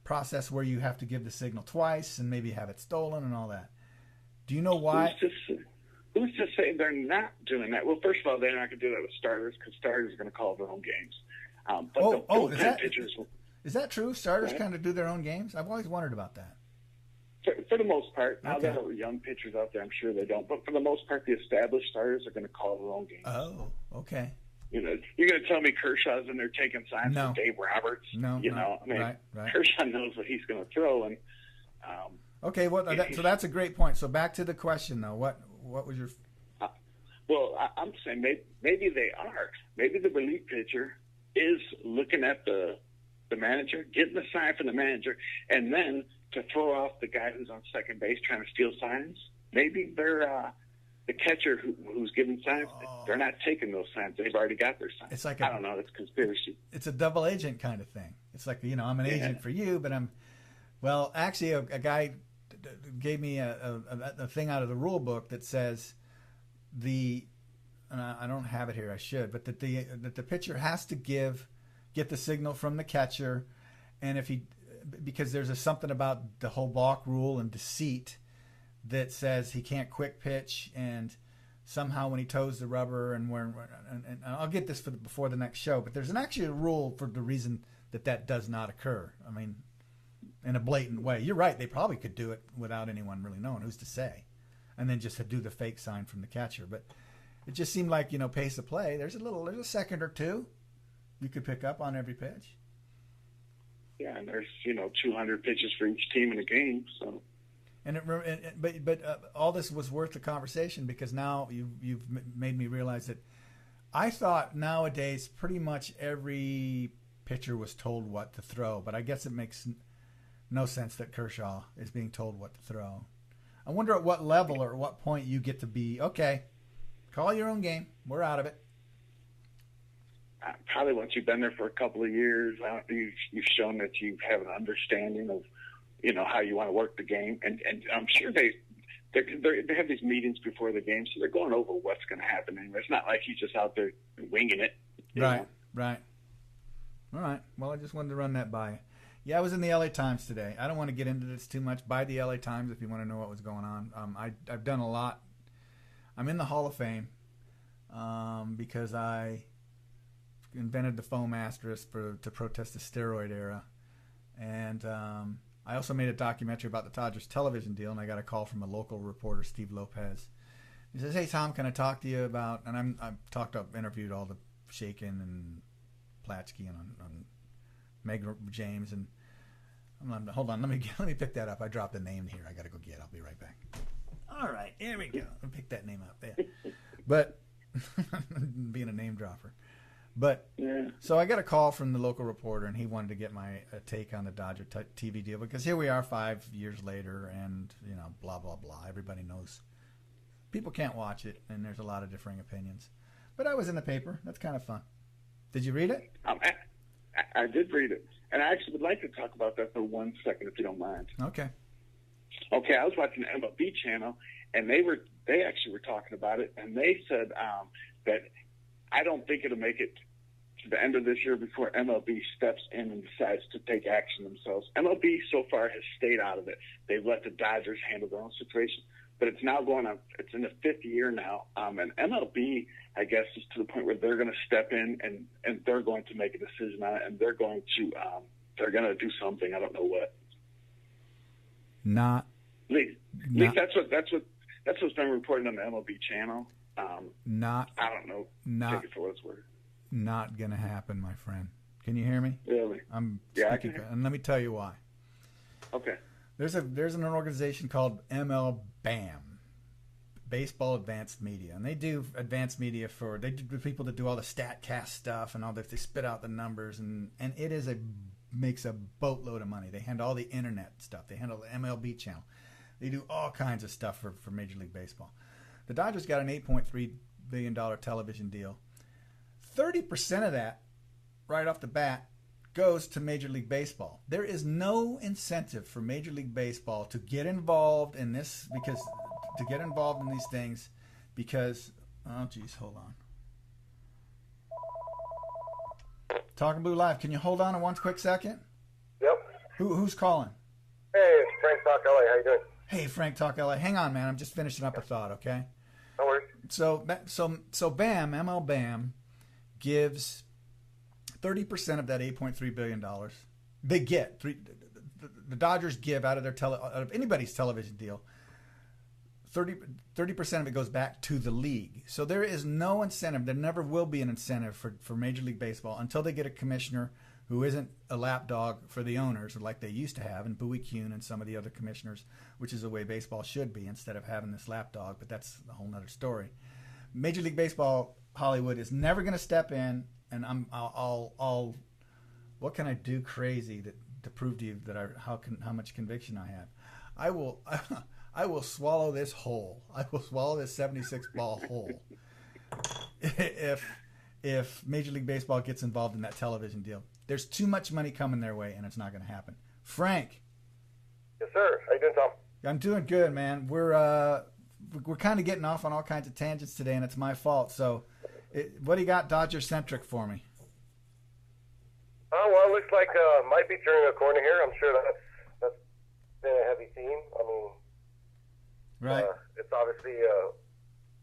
[SPEAKER 2] process where you have to give the signal twice and maybe have it stolen and all that. Do you know why?
[SPEAKER 1] Who's to say they're not doing that? Well, first of all, they're not going to do that with starters because starters are going to call their own games.
[SPEAKER 2] Is that true? Starters kind of do their own games? I've always wondered about that.
[SPEAKER 1] For the most part. Now,
[SPEAKER 2] Okay.
[SPEAKER 1] there are young pitchers out there, I'm sure they don't. But for the most part, the established starters are going to call their own games.
[SPEAKER 2] Oh, okay.
[SPEAKER 1] You know, you're going to tell me Kershaw's in there taking signs
[SPEAKER 2] No.
[SPEAKER 1] from Dave Roberts?
[SPEAKER 2] No,
[SPEAKER 1] You
[SPEAKER 2] no.
[SPEAKER 1] know, I mean,
[SPEAKER 2] Right.
[SPEAKER 1] Kershaw knows what he's going to throw. And
[SPEAKER 2] Okay, so that's a great point. So back to the question, though. What was your...
[SPEAKER 1] Well, I'm saying maybe they are. Maybe the relief pitcher is looking at the manager, getting the sign from the manager, and then to throw off the guy who's on second base trying to steal signs. Maybe they're the catcher who's giving signs. They're not taking those signs. They've already got their signs.
[SPEAKER 2] It's like
[SPEAKER 1] I don't know. It's conspiracy.
[SPEAKER 2] It's a double agent kind of thing. It's like, you know, I'm an agent for you, but actually a guy gave me a thing out of the rule book that says I don't have it here, I should, but that the pitcher has to get the signal from the catcher, and because there's something about the whole balk rule and deceit that says he can't quick pitch, and somehow when he toes the rubber and I'll get this before the next show, but there's actually a rule for the reason that does not occur. I mean, in a blatant way. You're right. They probably could do it without anyone really knowing. Who's to say? And then just to do the fake sign from the catcher. But it just seemed like, you know, pace of play. There's a second or two you could pick up on every pitch.
[SPEAKER 1] Yeah, and there's 200 pitches for each team in a game. So,
[SPEAKER 2] but all this was worth the conversation because now you've made me realize that I thought nowadays pretty much every pitcher was told what to throw, but I guess it makes no sense that Kershaw is being told what to throw. I wonder at what level or at what point you get to be, okay, call your own game. We're out of it.
[SPEAKER 1] Probably once you've been there for a couple of years, you've shown that you have an understanding of, how you want to work the game. And I'm sure they have these meetings before the game, so they're going over what's going to happen. Anyway, it's not like he's just out there winging it.
[SPEAKER 2] Right. All right. Well, I just wanted to run that by you. Yeah, I was in the LA Times today. I don't want to get into this too much. Buy the LA Times if you want to know what was going on. I've done a lot. I'm in the Hall of Fame because I invented the foam asterisk to protest the steroid era. And I also made a documentary about the Dodgers television deal, and I got a call from a local reporter, Steve Lopez. He says, "Hey, Tom, can I talk to you about..." And I've interviewed all the Shakin and Platsky and on Meg James, and hold on, let me pick that up. I dropped a name here. I got to go get it. I'll be right back. All right, here we go. I'll pick that name up there. But being a name dropper. But so I got a call from the local reporter, and he wanted to get my take on the Dodger TV deal because here we are 5 years later, and blah blah blah. Everybody knows people can't watch it, and there's a lot of differing opinions. But I was in the paper. That's kind of fun. Did you read it?
[SPEAKER 1] I did read it, and I actually would like to talk about that for 1 second, if you don't mind.
[SPEAKER 2] Okay.
[SPEAKER 1] Okay, I was watching the MLB channel, and they actually were talking about it, and they said that I don't think it'll make it to the end of this year before MLB steps in and decides to take action themselves. MLB so far has stayed out of it. They've let the Dodgers handle their own situation, but it's now going on. It's in the fifth year now, and MLB, I guess, is to the point where they're going to step in and they're going to make a decision on it, and they're going to do something. I don't know what.
[SPEAKER 2] Not.
[SPEAKER 1] At least that's what's been reported on the MLB channel. I don't know. Take it for what it's worth.
[SPEAKER 2] Not gonna happen, my friend. Can you hear me?
[SPEAKER 1] Really?
[SPEAKER 2] I'm
[SPEAKER 1] yeah,
[SPEAKER 2] speaking, and let me tell you why.
[SPEAKER 1] Okay.
[SPEAKER 2] There's an organization called MLBAM, Baseball Advanced Media, and they do advanced media for the people that do all the StatCast stuff and all that. They spit out the numbers, and it makes a boatload of money. They handle all the internet stuff. They handle the MLB channel. They do all kinds of stuff for Major League Baseball. The Dodgers got an $8.3 billion television deal. 30% of that, right off the bat, goes to Major League Baseball. There is no incentive for Major League Baseball to get involved in this these things because, oh geez, hold on. Talkin Blue Live. Can you hold on one quick second?
[SPEAKER 7] Yep.
[SPEAKER 2] Who's calling?
[SPEAKER 7] Hey, it's Frank Talk LA. How you doing?
[SPEAKER 2] Hey, Frank Talk LA. Hang on, man. I'm just finishing up a thought, okay?
[SPEAKER 7] No worries.
[SPEAKER 2] So BAM, MLBAM, gives 30% of that $8.3 billion. They get the Dodgers give out of anybody's television deal. 30% of it goes back to the league. So there is no incentive. There never will be an incentive for Major League Baseball until they get a commissioner who isn't a lapdog for the owners like they used to have, and Bowie Kuhn and some of the other commissioners, which is the way baseball should be instead of having this lapdog. But that's a whole other story. Major League Baseball Hollywood is never going to step in, and I'll what can I do crazy to prove to you that how much conviction I have? I will swallow this whole. I will swallow this 76 ball whole if Major League Baseball gets involved in that television deal. There's too much money coming their way, and it's not going to happen. Frank.
[SPEAKER 7] Yes, sir. How you doing, Tom?
[SPEAKER 2] I'm doing good, man. We're kind of getting off on all kinds of tangents today, and it's my fault. So, what do you got Dodger-centric for me?
[SPEAKER 7] Well, it looks like might be turning a corner here. I'm sure that's been a heavy theme. I mean,
[SPEAKER 2] right.
[SPEAKER 7] It's obviously a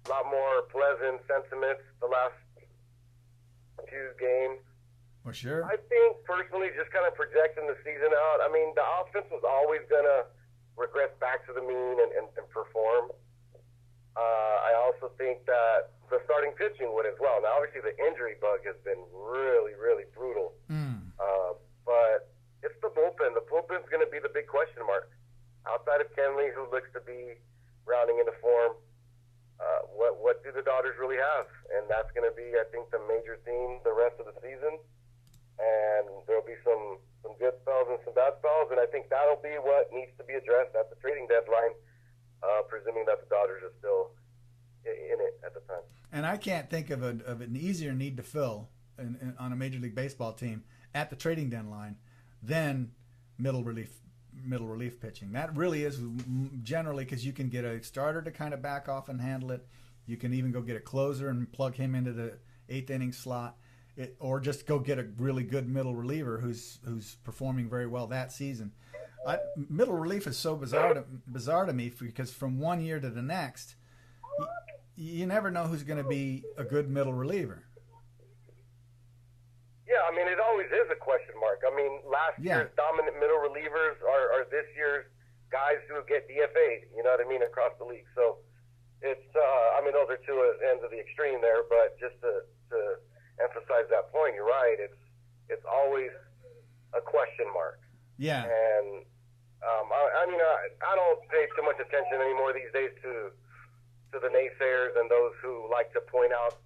[SPEAKER 7] lot more pleasant sentiments the last few games.
[SPEAKER 2] For sure.
[SPEAKER 7] I think personally, just kind of projecting the season out. I mean, the offense was always gonna regress back to the mean and perform. I also think that the starting pitching would as well. Now, obviously, the injury bug has been really, really brutal. But it's the bullpen. The bullpen's going to be the big question mark. Outside of Kenley, who looks to be rounding into form, what do the Dodgers really have? And that's going to be, I think, the major theme the rest of the season. And there'll be some good spells and some bad spells. And I think that'll be what needs to be addressed at the trading deadline, presuming that the Dodgers are still in it at the time. And
[SPEAKER 2] I can't think of an easier need to fill on a Major League Baseball team at the trading deadline than middle relief pitching. That really is generally because you can get a starter to kind of back off and handle it. You can even go get a closer and plug him into the eighth inning slot, or just go get a really good middle reliever who's performing very well that season. Middle relief is so bizarre to me because from one year to the next, you never know who's going to be a good middle reliever.
[SPEAKER 7] Yeah, I mean, it always is a question mark. I mean, last year's dominant middle relievers are this year's guys who get DFA'd, you know what I mean, across the league. So it's, I mean, those are two ends of the extreme there, but just to emphasize that point, you're right, it's always a question mark. Yeah. And, I don't pay too much attention anymore these days to the naysayers and those who like to point out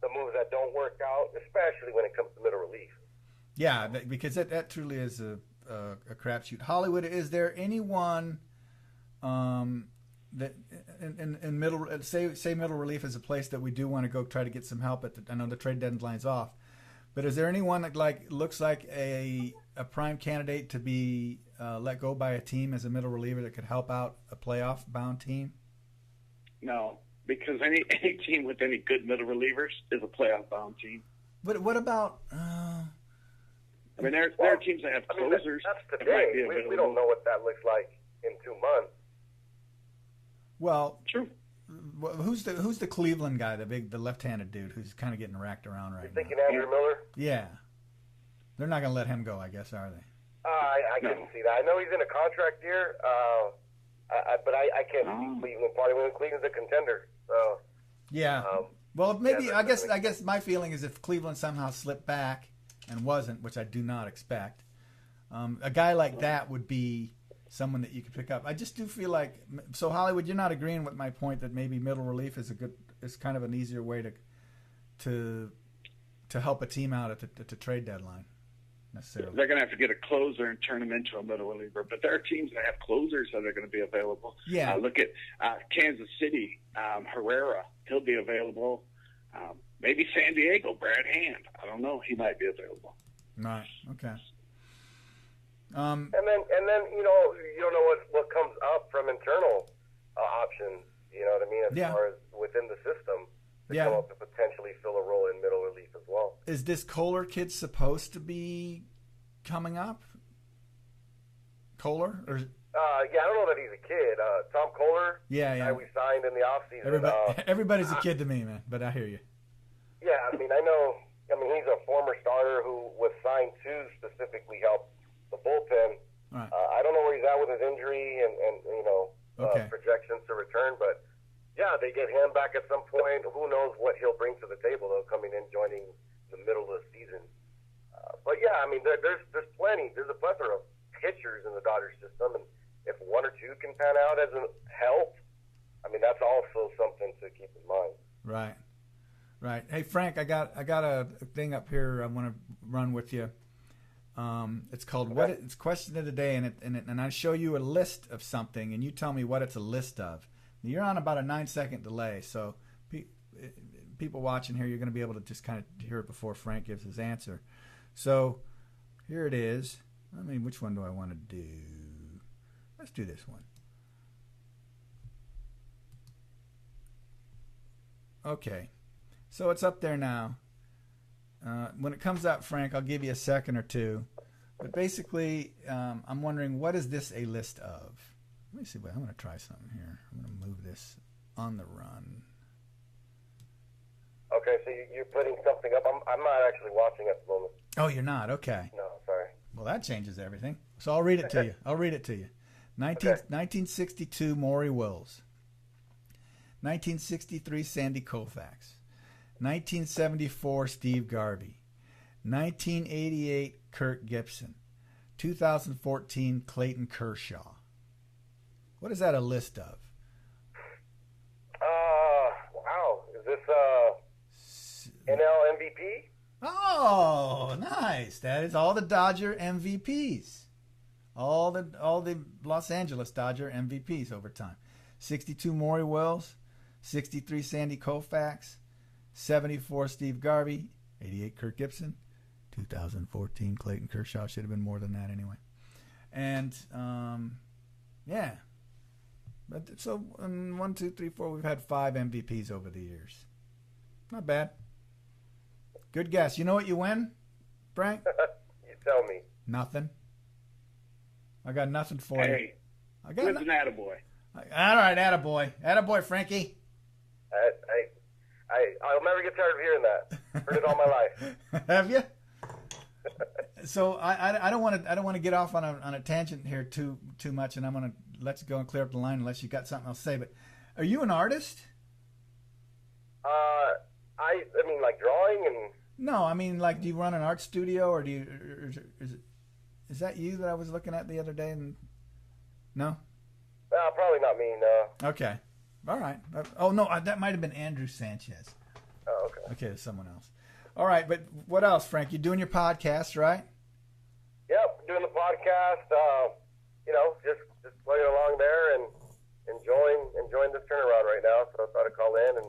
[SPEAKER 7] the moves that don't work out, especially when it comes to middle relief.
[SPEAKER 2] Yeah, because that truly is a crapshoot. Hollywood, is there anyone that in middle say middle relief is a place that we do want to go try to get some help at? I know the trade deadline's off, but is there anyone that looks like a prime candidate to be let go by a team as a middle reliever that could help out a playoff-bound team?
[SPEAKER 1] No, because any team with any good middle relievers is a playoff-bound team.
[SPEAKER 2] But what about?
[SPEAKER 1] I mean, there are teams that have closers.
[SPEAKER 7] That's
[SPEAKER 1] that might be
[SPEAKER 7] today.
[SPEAKER 1] available.
[SPEAKER 7] We don't know what that looks like in 2 months.
[SPEAKER 2] Well,
[SPEAKER 1] True.
[SPEAKER 2] who's the Cleveland guy, the left-handed dude who's kind of getting racked around right
[SPEAKER 7] You're thinking
[SPEAKER 2] now?
[SPEAKER 7] Andrew Miller?
[SPEAKER 2] Yeah, they're not going to let him go, I guess, are they?
[SPEAKER 7] I couldn't see that. I know he's in a contract year, but I can't see Cleveland party when Cleveland's a contender. So
[SPEAKER 2] Yeah. Well, maybe
[SPEAKER 7] yeah,
[SPEAKER 2] I guess my feeling is if Cleveland somehow slipped back and wasn't, which I do not expect, a guy like that would be someone that you could pick up. I just do feel like, so Hollywood, you're not agreeing with my point that maybe middle relief is kind of an easier way to help a team out at the trade deadline. Necessarily.
[SPEAKER 1] They're going to have to get a closer and turn him into a middle reliever. But there are teams that have closers that are going to be available.
[SPEAKER 2] Yeah.
[SPEAKER 1] Look at Kansas City, Herrera. He'll be available. Maybe San Diego, Brad Hand. I don't know. He might be available.
[SPEAKER 2] Right. Okay.
[SPEAKER 7] and then you don't know what comes up from internal options. You know what I mean? As far as within the system, to come up to potentially fill a role in middle relief as well.
[SPEAKER 2] Is this Kohler kid supposed to be coming up? Kohler? Or
[SPEAKER 7] I don't know that he's a kid. Tom Kohler, guy we signed in the offseason.
[SPEAKER 2] Everybody's a kid to me, man, but I hear you.
[SPEAKER 7] Yeah, I mean, he's a former starter who was signed to specifically help the bullpen.
[SPEAKER 2] Right.
[SPEAKER 7] I don't know where he's at with his injury and projections to return, but yeah, they get him back at some point. Who knows what he'll bring to the table, though, coming in, joining the middle of the season. But yeah, I mean, there's plenty. There's a plethora of pitchers in the Dodgers system, and if one or two can pan out as a help, I mean, that's also something to keep in mind.
[SPEAKER 2] Right. Hey, Frank, I got a thing up here I want to run with you. It's called It's Question of the Day, and I show you a list of something, and you tell me what it's a list of. You're on about a 9-second delay, so people watching here, you're going to be able to just kind of hear it before Frank gives his answer. So here it is. I mean, which one do I want to do? Let's do this one. Okay. So it's up there now. When it comes out, Frank, I'll give you a second or two. But basically, I'm wondering, what is this a list of? Let me see. I'm going to try something here. I'm going to move this on the run.
[SPEAKER 7] Okay, so you're putting something up. I'm not actually watching at the moment.
[SPEAKER 2] Oh, you're not? Okay.
[SPEAKER 7] No, sorry.
[SPEAKER 2] Well, that changes everything. So I'll read it to you. 1962, Maury Wills. 1963, Sandy Koufax. 1974, Steve Garvey. 1988, Kirk Gibson. 2014, Clayton Kershaw. What is that a list of?
[SPEAKER 7] Wow. Is this NL MVP?
[SPEAKER 2] Oh, nice. That is all the Dodger MVPs. All the Los Angeles Dodger MVPs over time. 62 Maury Wills, 63 Sandy Koufax, 74 Steve Garvey, 88 Kirk Gibson, 2014 Clayton Kershaw. Should have been more than that anyway. And yeah. But so 1, 2, 3, 4. We've had 5 MVPs over the years. Not bad. Good guess. You know what you win, Frank?
[SPEAKER 7] You tell me.
[SPEAKER 2] Nothing. I got nothing for you.
[SPEAKER 1] Hey, who's an attaboy?
[SPEAKER 2] All right, attaboy. Attaboy, Frankie.
[SPEAKER 7] I'll never get tired of hearing that. Heard it all my life.
[SPEAKER 2] Have you? So I don't want to get off on a tangent here too much, and I'm going to let you go and clear up the line unless you got something else to say. But are you an artist?
[SPEAKER 7] I mean, like drawing and.
[SPEAKER 2] No, I mean, like, do you run an art studio, or do you? Or is that you that I was looking at the other day? And no.
[SPEAKER 7] Probably not me. No.
[SPEAKER 2] Okay. All right. Oh no, that might have been Andrew Sanchez.
[SPEAKER 7] Oh, okay.
[SPEAKER 2] Okay, it's someone else. All right, but what else, Frank? You're doing your podcast, right?
[SPEAKER 7] Yep, doing the podcast. Just playing along there and enjoying this turnaround right now. So I thought I'd call in and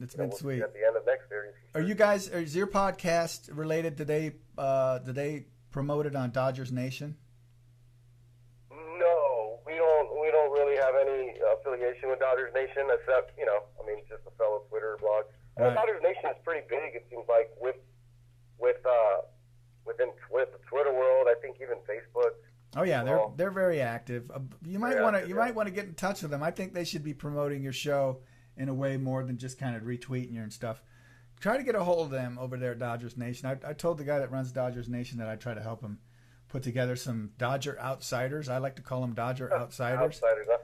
[SPEAKER 2] it's been
[SPEAKER 7] we'll
[SPEAKER 2] sweet.
[SPEAKER 7] at the end of next series.
[SPEAKER 2] Are you guys? Is your podcast related? Did they promote it on Dodgers Nation?
[SPEAKER 7] affiliation with Dodgers Nation, except, just a fellow Twitter blog.
[SPEAKER 2] Right.
[SPEAKER 7] Dodgers Nation is pretty big, it seems like, within the Twitter world, I think even Facebook.
[SPEAKER 2] Oh yeah, they're very active. You might want to get in touch with them. I think they should be promoting your show in a way more than just kind of retweeting you and stuff. Try to get a hold of them over there at Dodgers Nation. I told the guy that runs Dodgers Nation that I'd try to help him put together some Dodger outsiders. I like to call them Dodger outsiders.
[SPEAKER 7] Outsiders, huh?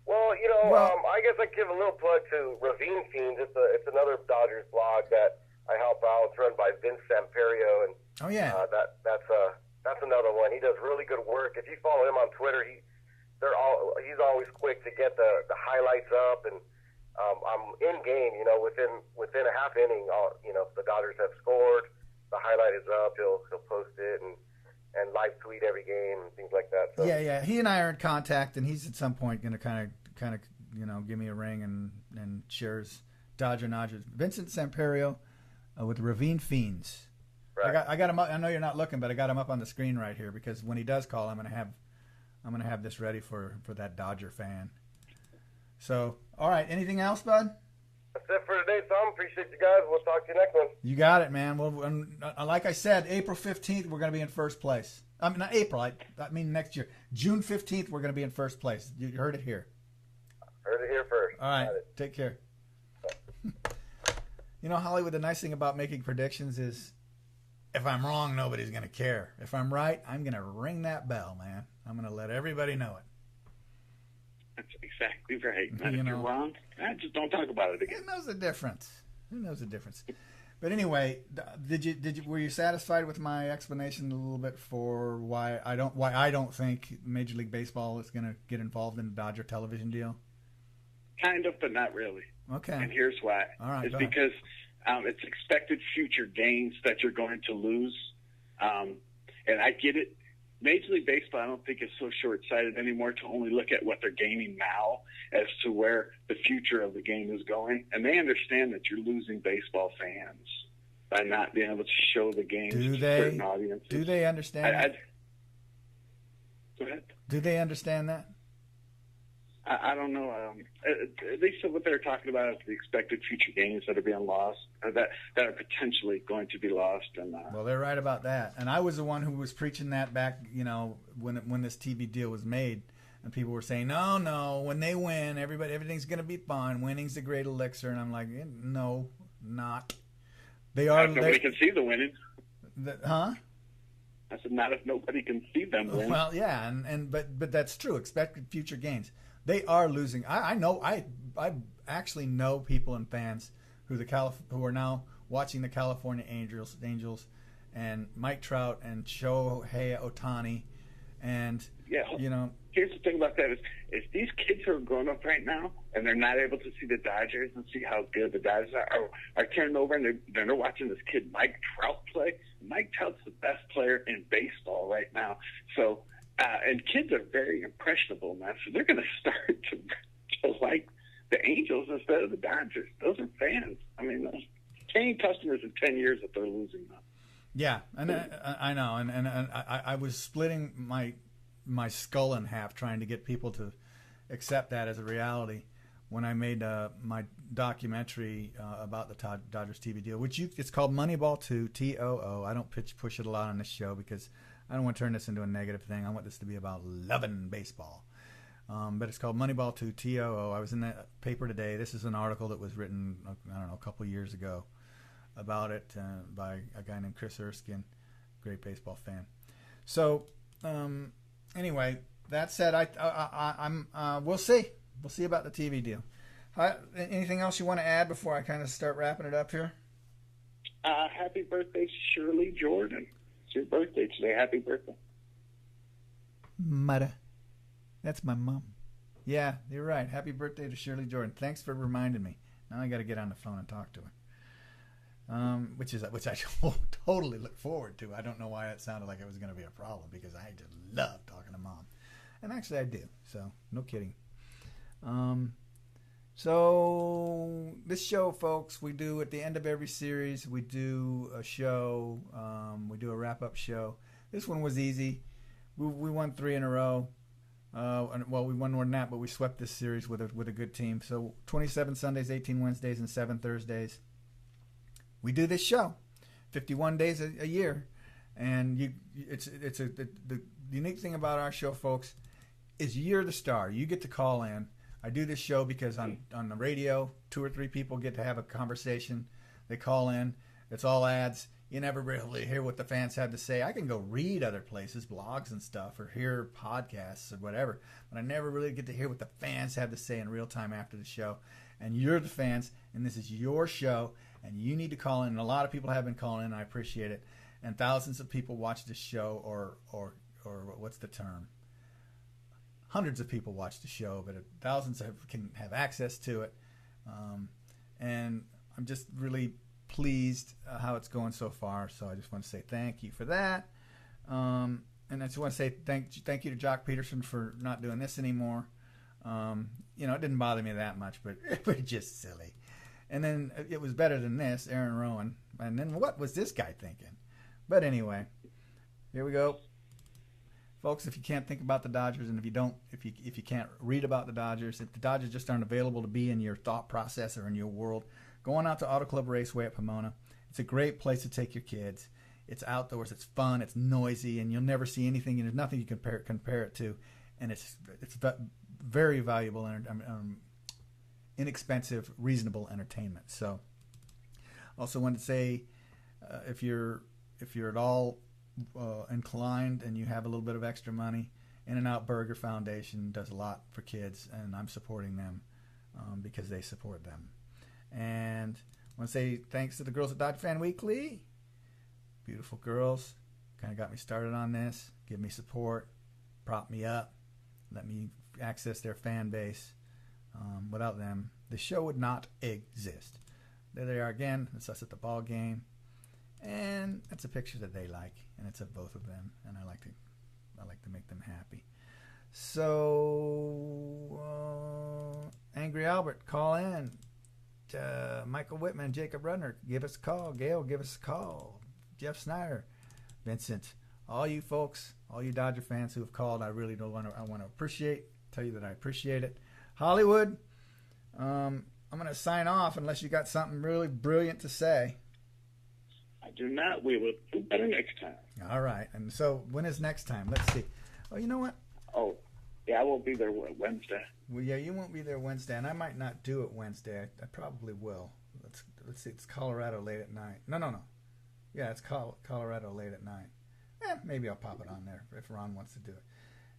[SPEAKER 7] Well, I guess I give a little plug to Ravine Fiends. It's another Dodgers blog that I help out. It's run by Vince Samperio, and
[SPEAKER 2] oh yeah,
[SPEAKER 7] that's another one. He does really good work. If you follow him on Twitter, he's always quick to get the highlights up, and I'm in game. Within a half inning, if the Dodgers have scored, the highlight is up. He'll post it and live tweet every game and things like that. So.
[SPEAKER 2] Yeah. He and I are in contact, and he's at some point going to kind of give me a ring and shares Dodger Nodgers. Vincent Samperio with Ravine Fiends.
[SPEAKER 7] Right.
[SPEAKER 2] I got him up. I know you're not looking, but I got him up on the screen right here because when he does call, I'm gonna have this ready for that Dodger fan. So, all right. Anything else, bud?
[SPEAKER 7] That's it for today, Tom. Appreciate you guys. We'll talk to you next one.
[SPEAKER 2] You got it, man. Well, like I said, April 15th, we're going to be in first place. I mean, not April. I mean next year. June 15th, we're going to be in first place. You heard it here.
[SPEAKER 7] Heard it here first.
[SPEAKER 2] All right. Take care. Hollywood, the nice thing about making predictions is if I'm wrong, nobody's going to care. If I'm right, I'm going to ring that bell, man. I'm going to let everybody know it.
[SPEAKER 1] That's exactly right. And if you're wrong, just don't talk about it again.
[SPEAKER 2] Who knows the difference? But anyway, were you satisfied with my explanation a little bit for why I don't think Major League Baseball is going to get involved in the Dodger television deal?
[SPEAKER 1] Kind of, but not really.
[SPEAKER 2] Okay.
[SPEAKER 1] And here's why.
[SPEAKER 2] All right.
[SPEAKER 1] It's because it's expected future gains that you're going to lose. And I get it. Major League Baseball, I don't think is so short-sighted anymore to only look at what they're gaining now as to where the future of the game is going. And they understand that you're losing baseball fans by not being able to show the games to certain audiences.
[SPEAKER 2] Do they understand that?
[SPEAKER 1] Go ahead.
[SPEAKER 2] Do they understand that?
[SPEAKER 1] I don't know. At least what they're talking about is the expected future gains that are being lost, or that are potentially going to be lost. And
[SPEAKER 2] well, they're right about that. And I was the one who was preaching that back, when this TV deal was made, and people were saying, no, when they win, everything's going to be fine. Winning's the great elixir. And I'm like, no, not. They are.
[SPEAKER 1] Nobody can see the winning.
[SPEAKER 2] Huh?
[SPEAKER 1] I said, not if nobody can see them win.
[SPEAKER 2] Well, yeah, but that's true. Expected future gains. They are losing. I know. I actually know people and fans who are now watching the California Angels, and Mike Trout and Shohei Ohtani, and
[SPEAKER 1] Here's the thing about that is these kids who are growing up right now and they're not able to see the Dodgers and see how good the Dodgers are turning over, and they're watching this kid Mike Trout play. Mike Trout's the best player in baseball right now. So. And kids are very impressionable, man. So they're going to start to like the Angels instead of the Dodgers. Those are fans. I mean, those paying customers in 10 years that they're losing them.
[SPEAKER 2] Yeah, and I know. And I was splitting my skull in half trying to get people to accept that as a reality when I made my documentary about the Dodgers TV deal, which it's called Moneyball 2, TOO. I don't push it a lot on this show because I don't want to turn this into a negative thing. I want this to be about loving baseball. But it's called Moneyball 2, TOO. I was in that paper today. This is an article that was written, a couple years ago about it by a guy named Chris Erskine, great baseball fan. So, anyway, that said, we'll see. We'll see about the TV deal. Anything else you want to add before I kind of start wrapping it up here?
[SPEAKER 1] Happy birthday, Shirley Jordan. It's your birthday today. Happy birthday.
[SPEAKER 2] Mother. That's my mom. Yeah, you're right. Happy birthday to Shirley Jordan. Thanks for reminding me. Now I got to get on the phone and talk to her. Which I totally look forward to. I don't know why that sounded like it was going to be a problem because I just love talking to mom. And actually I do. So, no kidding. So this show, folks, we do at the end of every series, we do a show, we do a wrap-up show. This one was easy. We won 3 in a row. Well, we won more than that, but we swept this series with a good team. So 27 Sundays, 18 Wednesdays, and 7 Thursdays. We do this show 51 days a year, and the unique thing about our show, folks, is you're the star. You get to call in. I do this show because on the radio, 2 or 3 people get to have a conversation. They call in. It's all ads. You never really hear what the fans have to say. I can go read other places, blogs and stuff, or hear podcasts or whatever, but I never really get to hear what the fans have to say in real time after the show. And you're the fans, and this is your show, and you need to call in. And a lot of people have been calling in. I appreciate it. And thousands of people watch this show, or what's the term? Hundreds of people watch the show, but thousands can have access to it. And I'm just really pleased how it's going so far. So I just want to say thank you for that. And I just want to say thank you to Jock Peterson for not doing this anymore. It didn't bother me that much, but it was just silly. And then it was better than this, Aaron Rowan. And then what was this guy thinking? But anyway, here we go. Folks, if you can't think about the Dodgers, and if you can't read about the Dodgers, if the Dodgers just aren't available to be in your thought process or in your world, go on out to Auto Club Raceway at Pomona. It's a great place to take your kids. It's outdoors, it's fun, it's noisy, and you'll never see anything, and there's nothing you can compare it to. And it's very valuable and inexpensive, reasonable entertainment. So, also wanted to say, if you're at all inclined and you have a little bit of extra money, In-N-Out Burger Foundation does a lot for kids, and I'm supporting them because they support them. And I want to say thanks to the girls at Dodge Fan Weekly. Beautiful girls. Kind of got me started on this. Give me support. Prop me up. Let me access their fan base. Without them, the show would not exist. There they are again. It's us at the ball game. And that's a picture that they like. And it's of both of them. And I like to make them happy. So, Angry Albert, call in. Michael Whitman, Jacob Rudner, give us a call. Gail, give us a call. Jeff Snyder, Vincent, all you folks, all you Dodger fans who have called, I really don't want to. I want to tell you that I appreciate it. Hollywood, I'm going to sign off unless you got something really brilliant to say.
[SPEAKER 1] I do not. We will do better next time.
[SPEAKER 2] All right. And so when is next time? Let's see. Oh, you know what?
[SPEAKER 1] Oh, yeah, I won't be there Wednesday.
[SPEAKER 2] Well, yeah, you won't be there Wednesday, and I might not do it Wednesday. I probably will. Let's see. It's Colorado late at night. No. Yeah, it's Colorado late at night. Maybe I'll pop it on there if Ron wants to do it.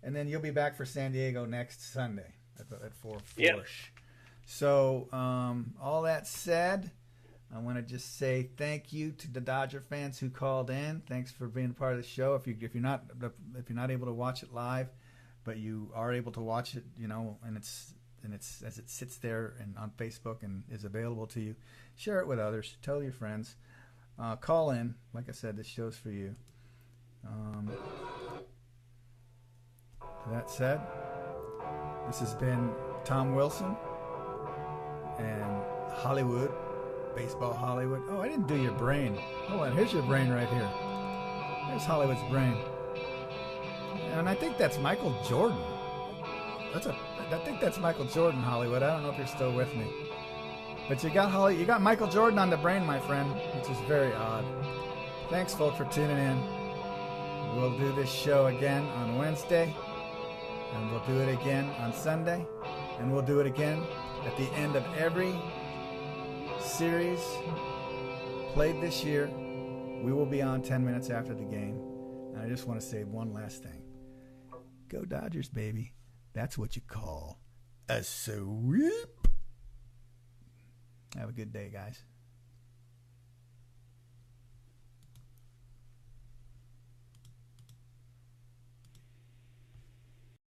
[SPEAKER 2] And then you'll be back for San Diego next Sunday at 4-4.
[SPEAKER 1] Yep.
[SPEAKER 2] So all that said, I want to just say thank you to the Dodger fans who called in. Thanks for being a part of the show. If you're not able to watch it live, but you are able to watch it, and it's as it sits there and on Facebook and is available to you, share it with others. Tell your friends. Call in. Like I said, this show's for you. That said, this has been Tom Wilson and Hollywood, Baseball Hollywood. Oh, I didn't do your brain. Hold on, here's your brain right here. Here's Hollywood's brain. And I think that's Michael Jordan. I think that's Michael Jordan, Hollywood. I don't know if you're still with me. But you got Michael Jordan on the brain, my friend, which is very odd. Thanks, folks, for tuning in. We'll do this show again on Wednesday, and we'll do it again on Sunday, and we'll do it again at the end of every series played this year. We will be on 10 minutes after the game. And I just want to say one last thing. Go Dodgers, baby. That's what you call a sweep. Have a good day, guys.